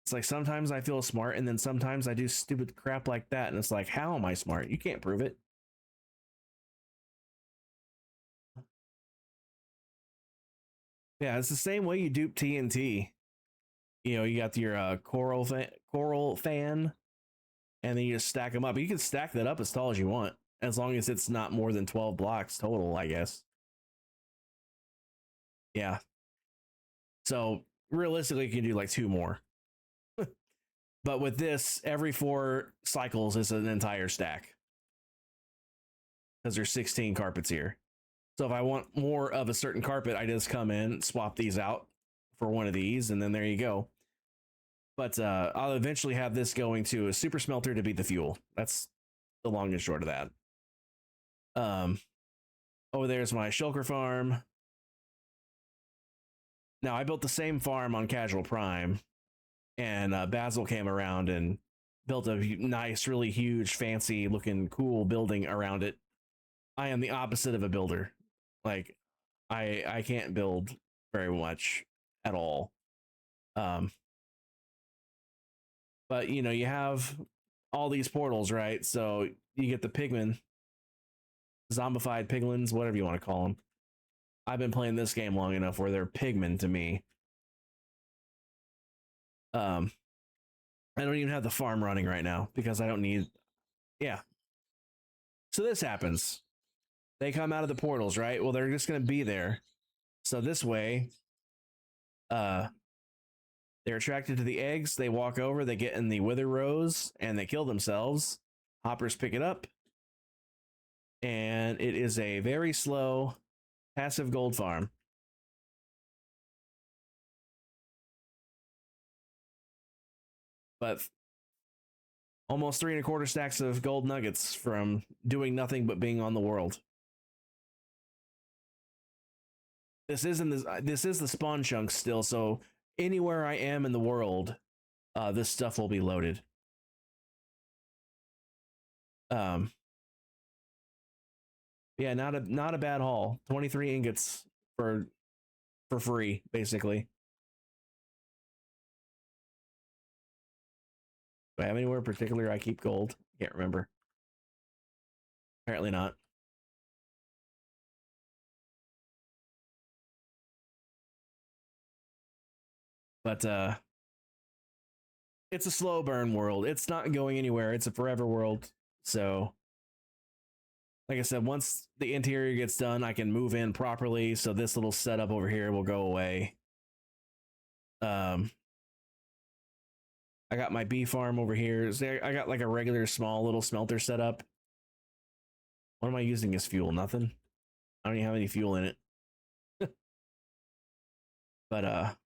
It's like sometimes I feel smart and then sometimes I do stupid crap like that and it's like, how am I smart? You can't prove it. Yeah, it's the same way you dupe TNT. You know, you got your coral fan and then you just stack them up. You can stack that up as tall as you want as long as it's not more than 12 blocks total, I guess. Yeah. So realistically, you can do like 2 more. But with this, every 4 cycles is an entire stack because there's 16 carpets here. So if I want more of a certain carpet, I just come in, swap these out for one of these, and then there you go. But I'll eventually have this going to a super smelter to be the fuel. That's the long and short of that. Over there's my shulker farm. Now I built the same farm on Casual Prime, and Basil came around and built a nice, really huge, fancy looking, cool building around it. I am the opposite of a builder. Like, I can't build very much at all. But you know, you have all these portals, right? So you get the pigmen, zombified piglins, whatever you want to call them. I've been playing this game long enough where they're pigmen to me. I don't even have the farm running right now because I don't need. Yeah. So this happens. They come out of the portals, right? Well, they're just going to be there. So this way, they're attracted to the eggs. They walk over, they get in the wither rows, and they kill themselves. Hoppers pick it up. And it is a very slow passive gold farm. But almost 3.25 stacks of gold nuggets from doing nothing but being on the world. This is the spawn chunk still, so anywhere I am in the world, this stuff will be loaded. Yeah, not a bad haul. 23 ingots for free, basically. Do I have anywhere particular I keep gold? Can't remember. Apparently not. But it's a slow burn world. It's not going anywhere. It's a forever world. So like I said, once the interior gets done, I can move in properly. So this little setup over here will go away. I got my bee farm over here. I got like a regular small little smelter setup. What am I using as fuel? Nothing. I don't even have any fuel in it. But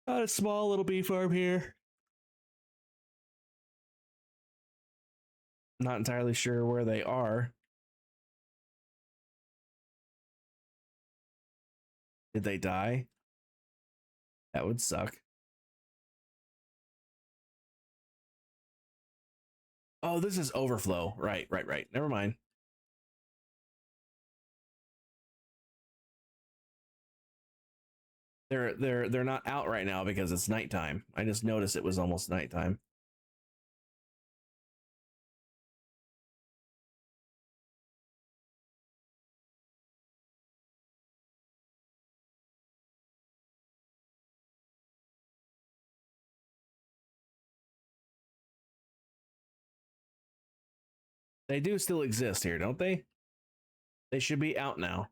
got a small little bee farm here. Not entirely sure where they are. Did they die? That would suck. Oh, this is overflow. Right. Never mind. They're not out right now because it's nighttime. I just noticed it was almost nighttime. They do still exist here, don't they? They should be out now.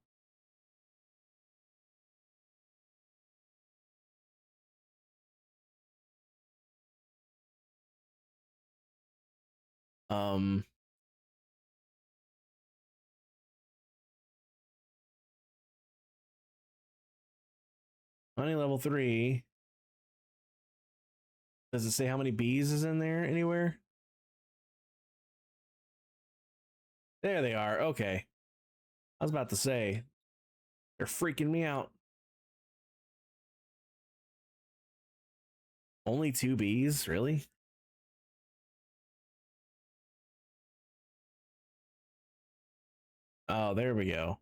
Honey level 3. Does it say how many bees is in there anywhere? There they are. Okay. I was about to say, they're freaking me out. Only 2 bees? Really? Oh, there we go.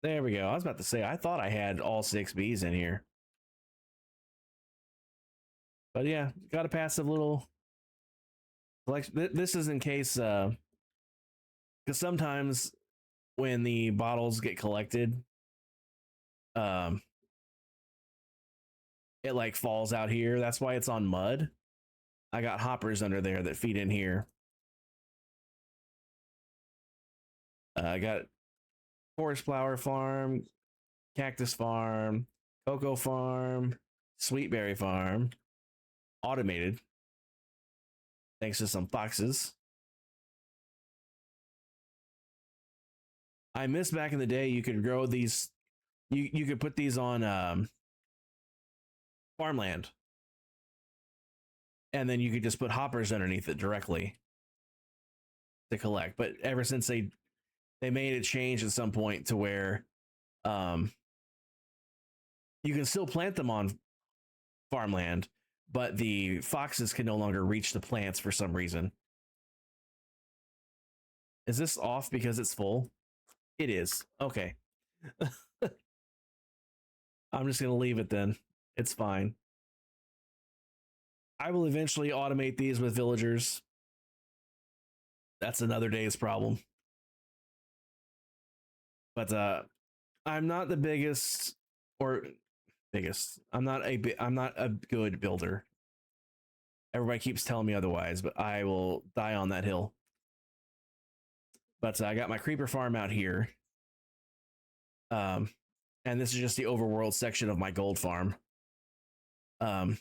There we go. I was about to say, I thought I had all 6 bees in here. But yeah, got a passive little selection. This is in case, because sometimes when the bottles get collected, um, it like falls out here. That's why it's on mud. I got hoppers under there that feed in here. I got forest flower farm, cactus farm, cocoa farm, sweetberry farm, automated, thanks to some foxes. I miss back in the day you could grow these, you could put these on farmland, and then you could just put hoppers underneath it directly to collect. But ever since they made it change at some point to where you can still plant them on farmland, but the foxes can no longer reach the plants for some reason. Is this off because it's full? It is. Okay. I'm just going to leave it then. It's fine. I will eventually automate these with villagers. That's another day's problem. But I'm not the biggest or biggest. I'm not a good builder. Everybody keeps telling me otherwise, but I will die on that hill. But I got my creeper farm out here. And this is just the overworld section of my gold farm. I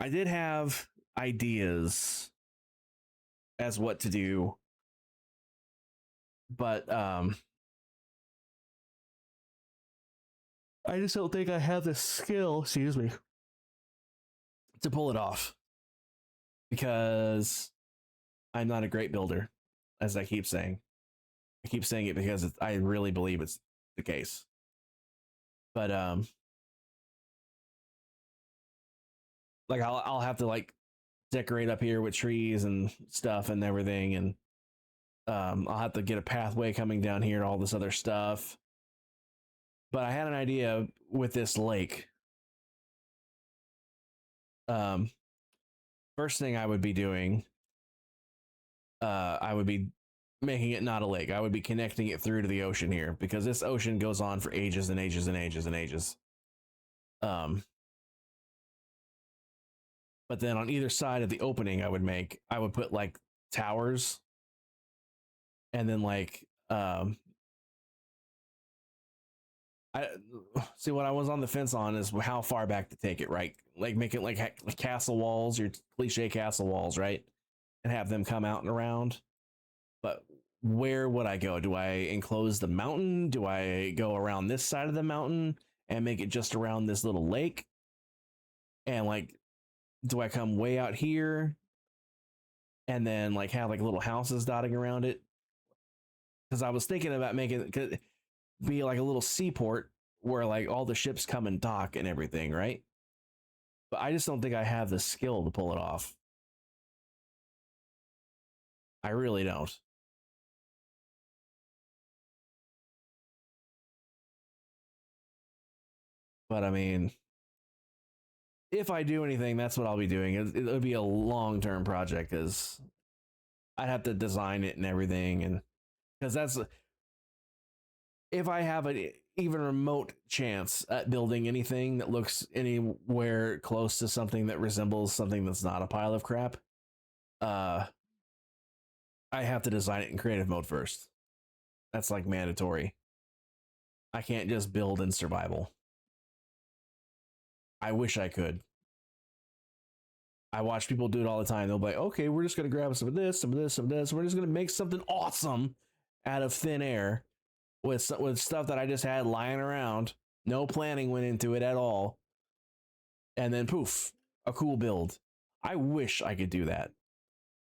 did have ideas as what to do, but I just don't think I have the skill, excuse me, to pull it off, because I'm not a great builder, as I keep saying. I keep saying it because I really believe it's the case. But like I'll have to like decorate up here with trees and stuff and everything, and I'll have to get a pathway coming down here and all this other stuff. But I had an idea with this lake. First thing I would be doing, I would be making it not a lake. I would be connecting it through to the ocean here, because this ocean goes on for ages and ages and ages and ages. But then on either side of the opening I would put like towers, and then like I see what I was on the fence on is how far back to take it, right? Like make it like castle walls, your cliche castle walls, right? And have them come out and around. But where would I go? Do I enclose the mountain? Do I go around this side of the mountain and make it just around this little lake? And like, do I come way out here and then like have like little houses dotting around it? Because I was thinking about making it be like a little seaport where like all the ships come and dock and everything, right? But I just don't think I have the skill to pull it off. I really don't. But I mean, if I do anything, that's what I'll be doing. It'll be a long-term project, because I'd have to design it and everything, and because that's, if I have an even remote chance at building anything that looks anywhere close to something that resembles something that's not a pile of crap, I have to design it in creative mode first. That's like mandatory. I can't just build in survival. I wish I could. I watch people do it all the time. They'll be like, okay, we're just going to grab some of this, some of this, some of this. We're just going to make something awesome out of thin air with stuff that I just had lying around. No planning went into it at all. And then poof, a cool build. I wish I could do that.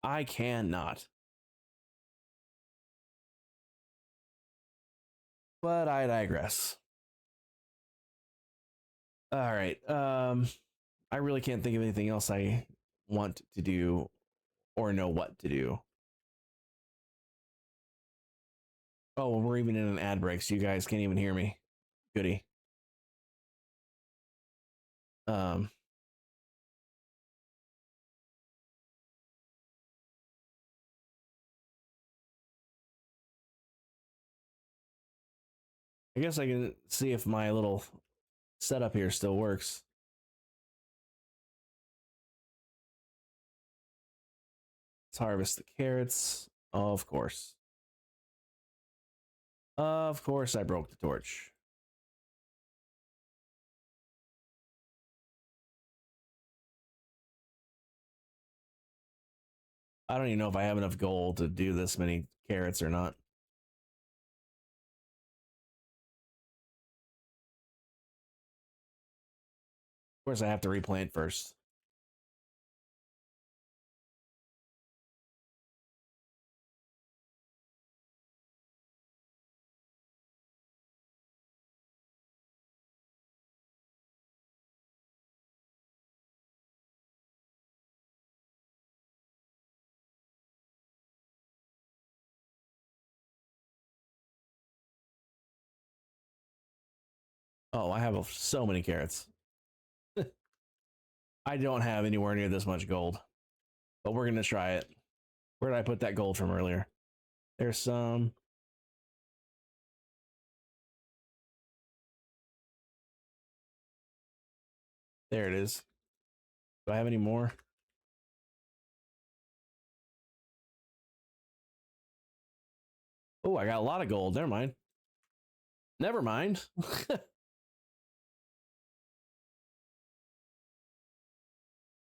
I cannot. But I digress. All right. I really can't think of anything else I want to do or know what to do. Oh, well, we're even in an ad break, so you guys can't even hear me. Goody. Um, I guess I can see if my little setup here still works. Let's harvest the carrots. Of course. Of course, I broke the torch. I don't even know if I have enough gold to do this many carrots or not. Of course, I have to replant first. Oh, I have so many carrots. I don't have anywhere near this much gold, but we're going to try it. Where did I put that gold from earlier? There's some. There it is. Do I have any more? Oh, I got a lot of gold. Never mind. Never mind.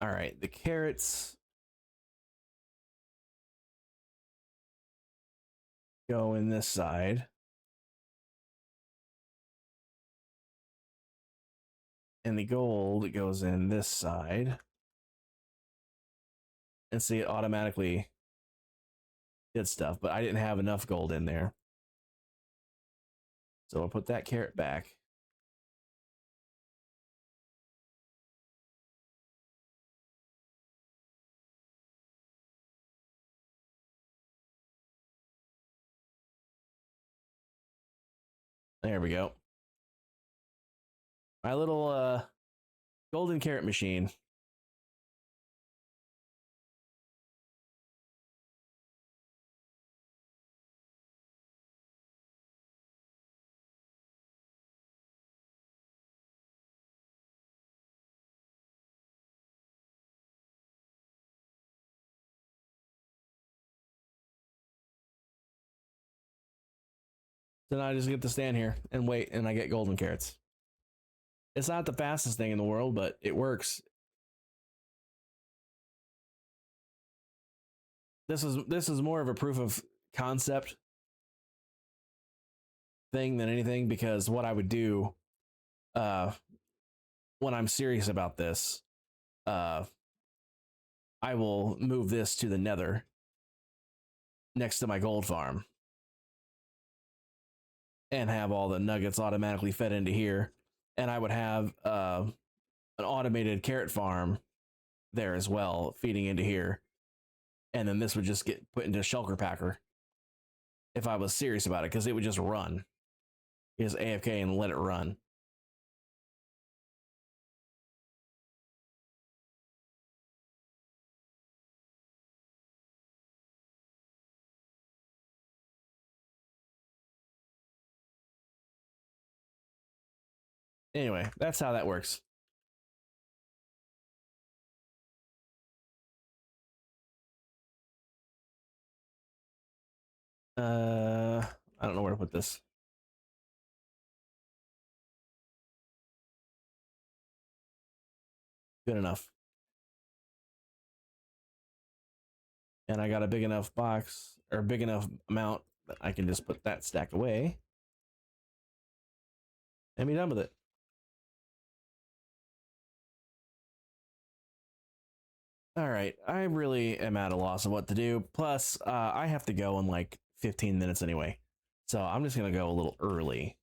All right, the carrots go in this side. And the gold goes in this side. And see, it automatically did stuff, but I didn't have enough gold in there. So I'll put that carrot back. There we go. My little golden carrot machine. Then I just get to stand here and wait, and I get golden carrots. It's not the fastest thing in the world, but it works. This is more of a proof of concept thing than anything, because what I would do when I'm serious about this, I will move this to the nether next to my gold farm and have all the nuggets automatically fed into here. And I would have an automated carrot farm there as well, feeding into here. And then this would just get put into a shulker packer if I was serious about it, because it would just run. Just AFK and let it run. Anyway, that's how that works. I don't know where to put this. Good enough. And I got a big enough box, or big enough amount, that I can just put that stack away and be done with it. All right, I really am at a loss of what to do. Plus, I have to go in like 15 minutes anyway. So I'm just going to go a little early.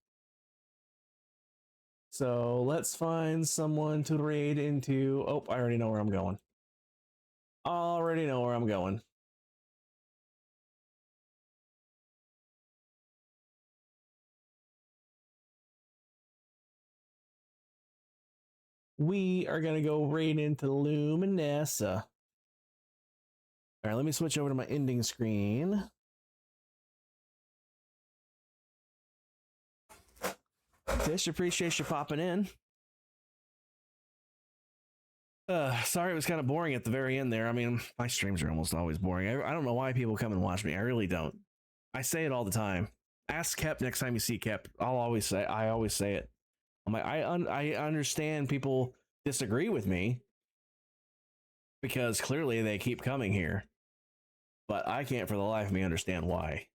So let's find someone to raid into. Oh, I already know where I'm going. Already know where I'm going. We are going to go raid into Luminessa. All right, let me switch over to my ending screen. Fish, appreciate you popping in. Sorry, it was kind of boring at the very end there. I mean, my streams are almost always boring. I don't know why people come and watch me. I really don't. I say it all the time. Ask Kep next time you see Kep. I always say it. I'm like, I understand people disagree with me because clearly they keep coming here, but I can't for the life of me understand why.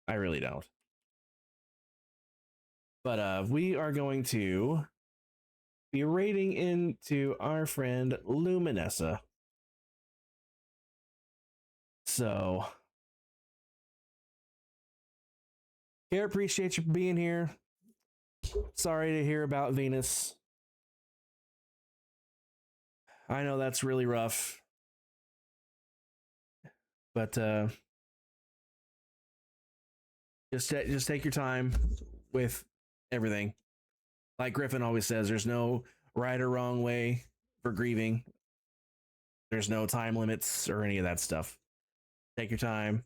I really don't. But we are going to be raiding into our friend Luminessa. So, Care, appreciate you being here. Sorry to hear about Venus. I know that's really rough. But just take your time with everything. Like Griffin always says, there's no right or wrong way for grieving. There's no time limits or any of that stuff. Take your time.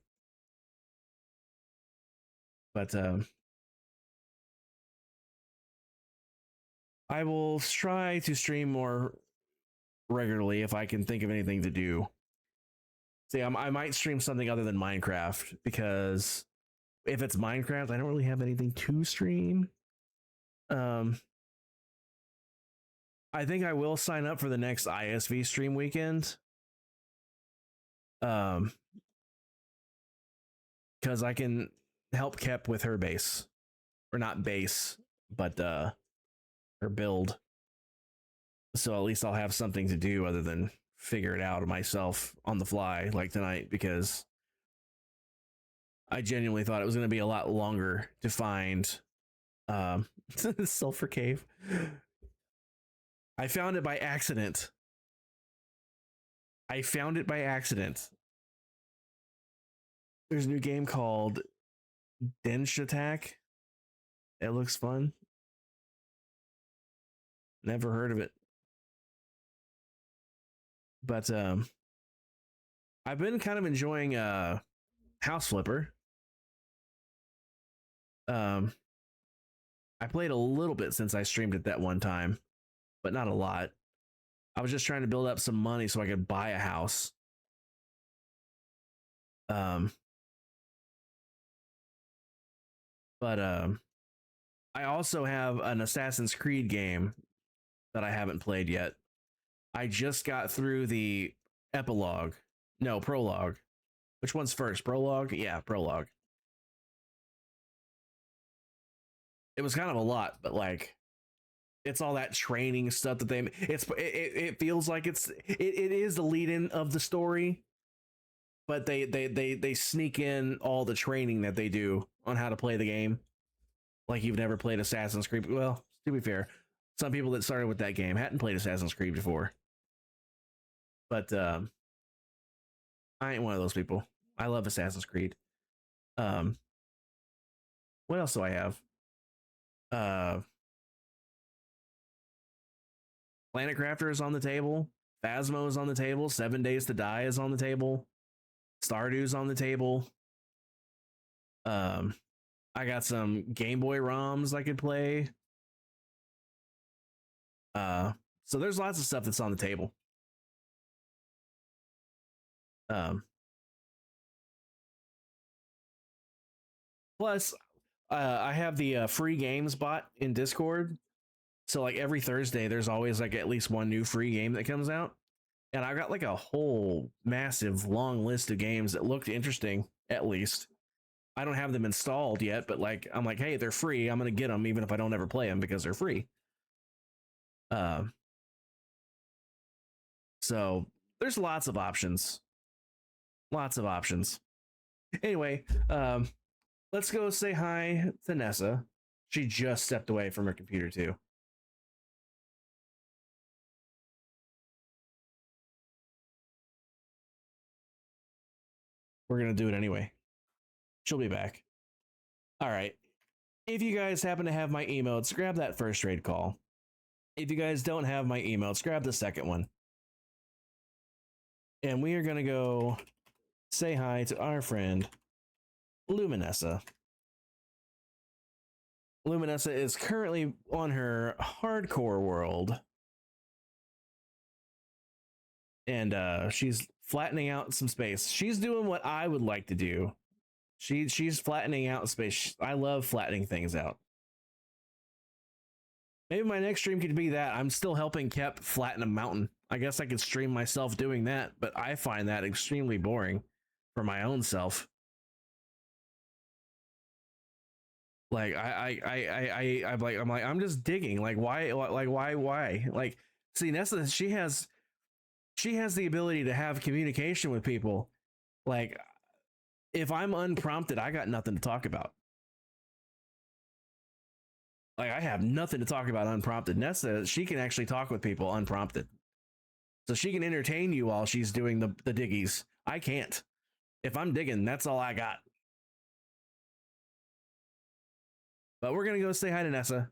But I will try to stream more regularly if I can think of anything to do. See, I might stream something other than Minecraft, because if it's Minecraft, I don't really have anything to stream. I think I will sign up for the next ISV stream weekend. Because I can help Kep with her base. Or not base, but her build. So at least I'll have something to do other than figure it out myself on the fly like tonight, because I genuinely thought it was going to be a lot longer to find Sulfur Cave. I found it by accident. There's a new game called Dench Attack. It looks fun. Never heard of it. But I've been kind of enjoying House Flipper. I played a little bit since I streamed it that one time, but not a lot. I was just trying to build up some money so I could buy a house. But I also have an Assassin's Creed game that I haven't played yet. I just got through the prologue. Which one's first? Prologue? Yeah, prologue. It was kind of a lot, but like, it's all that training stuff that it feels like it is the lead-in of the story, but they sneak in all the training that they do on how to play the game. Like you've never played Assassin's Creed. Well, to be fair, some people that started with that game hadn't played Assassin's Creed before. But I ain't one of those people. I love Assassin's Creed. What else do I have? Planet Crafter is on the table. Phasmo is on the table. 7 Days to Die is on the table. Stardew's on the table. I got some Game Boy ROMs I could play. So there's lots of stuff that's on the table. Plus, I have the free games bot in Discord. So like every Thursday, there's always like at least one new free game that comes out. And I got like a whole massive long list of games that looked interesting, at least. I don't have them installed yet, but like I'm like, hey, they're free. I'm gonna get them even if I don't ever play them because they're free. So there's lots of options. Lots of options. Anyway, let's go say hi to Nessa. She just stepped away from her computer too. We're gonna do it anyway. She'll be back. All right. If you guys happen to have my emotes, grab that first raid call. If you guys don't have my emotes, grab the second one. And we are gonna go say hi to our friend Luminessa. Luminessa is currently on her hardcore world. And she's flattening out some space. She's doing what I would like to do. She's flattening out space. I love flattening things out. Maybe my next stream could be that. I'm still helping Kep flatten a mountain. I guess I could stream myself doing that, but I find that extremely boring for my own self. Like I'm just digging. Like why? Like, see, Nessa, she has the ability to have communication with people. Like, if I'm unprompted, I got nothing to talk about. Like, I have nothing to talk about unprompted. Nessa, she can actually talk with people unprompted. So she can entertain you while she's doing the diggies. I can't. If I'm digging, that's all I got. But we're going to go say hi to Nessa.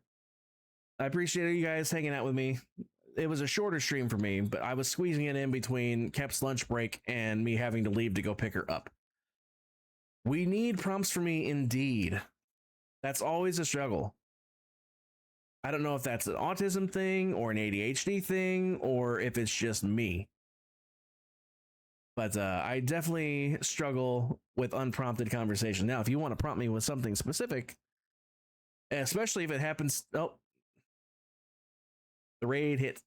I appreciate you guys hanging out with me. It was a shorter stream for me, but I was squeezing it in between Kep's lunch break and me having to leave to go pick her up. We need prompts for me, indeed. That's always a struggle. I don't know if that's an autism thing or an ADHD thing or if it's just me. But I definitely struggle with unprompted conversation. Now, if you want to prompt me with something specific, especially if it happens... Oh. The raid hit.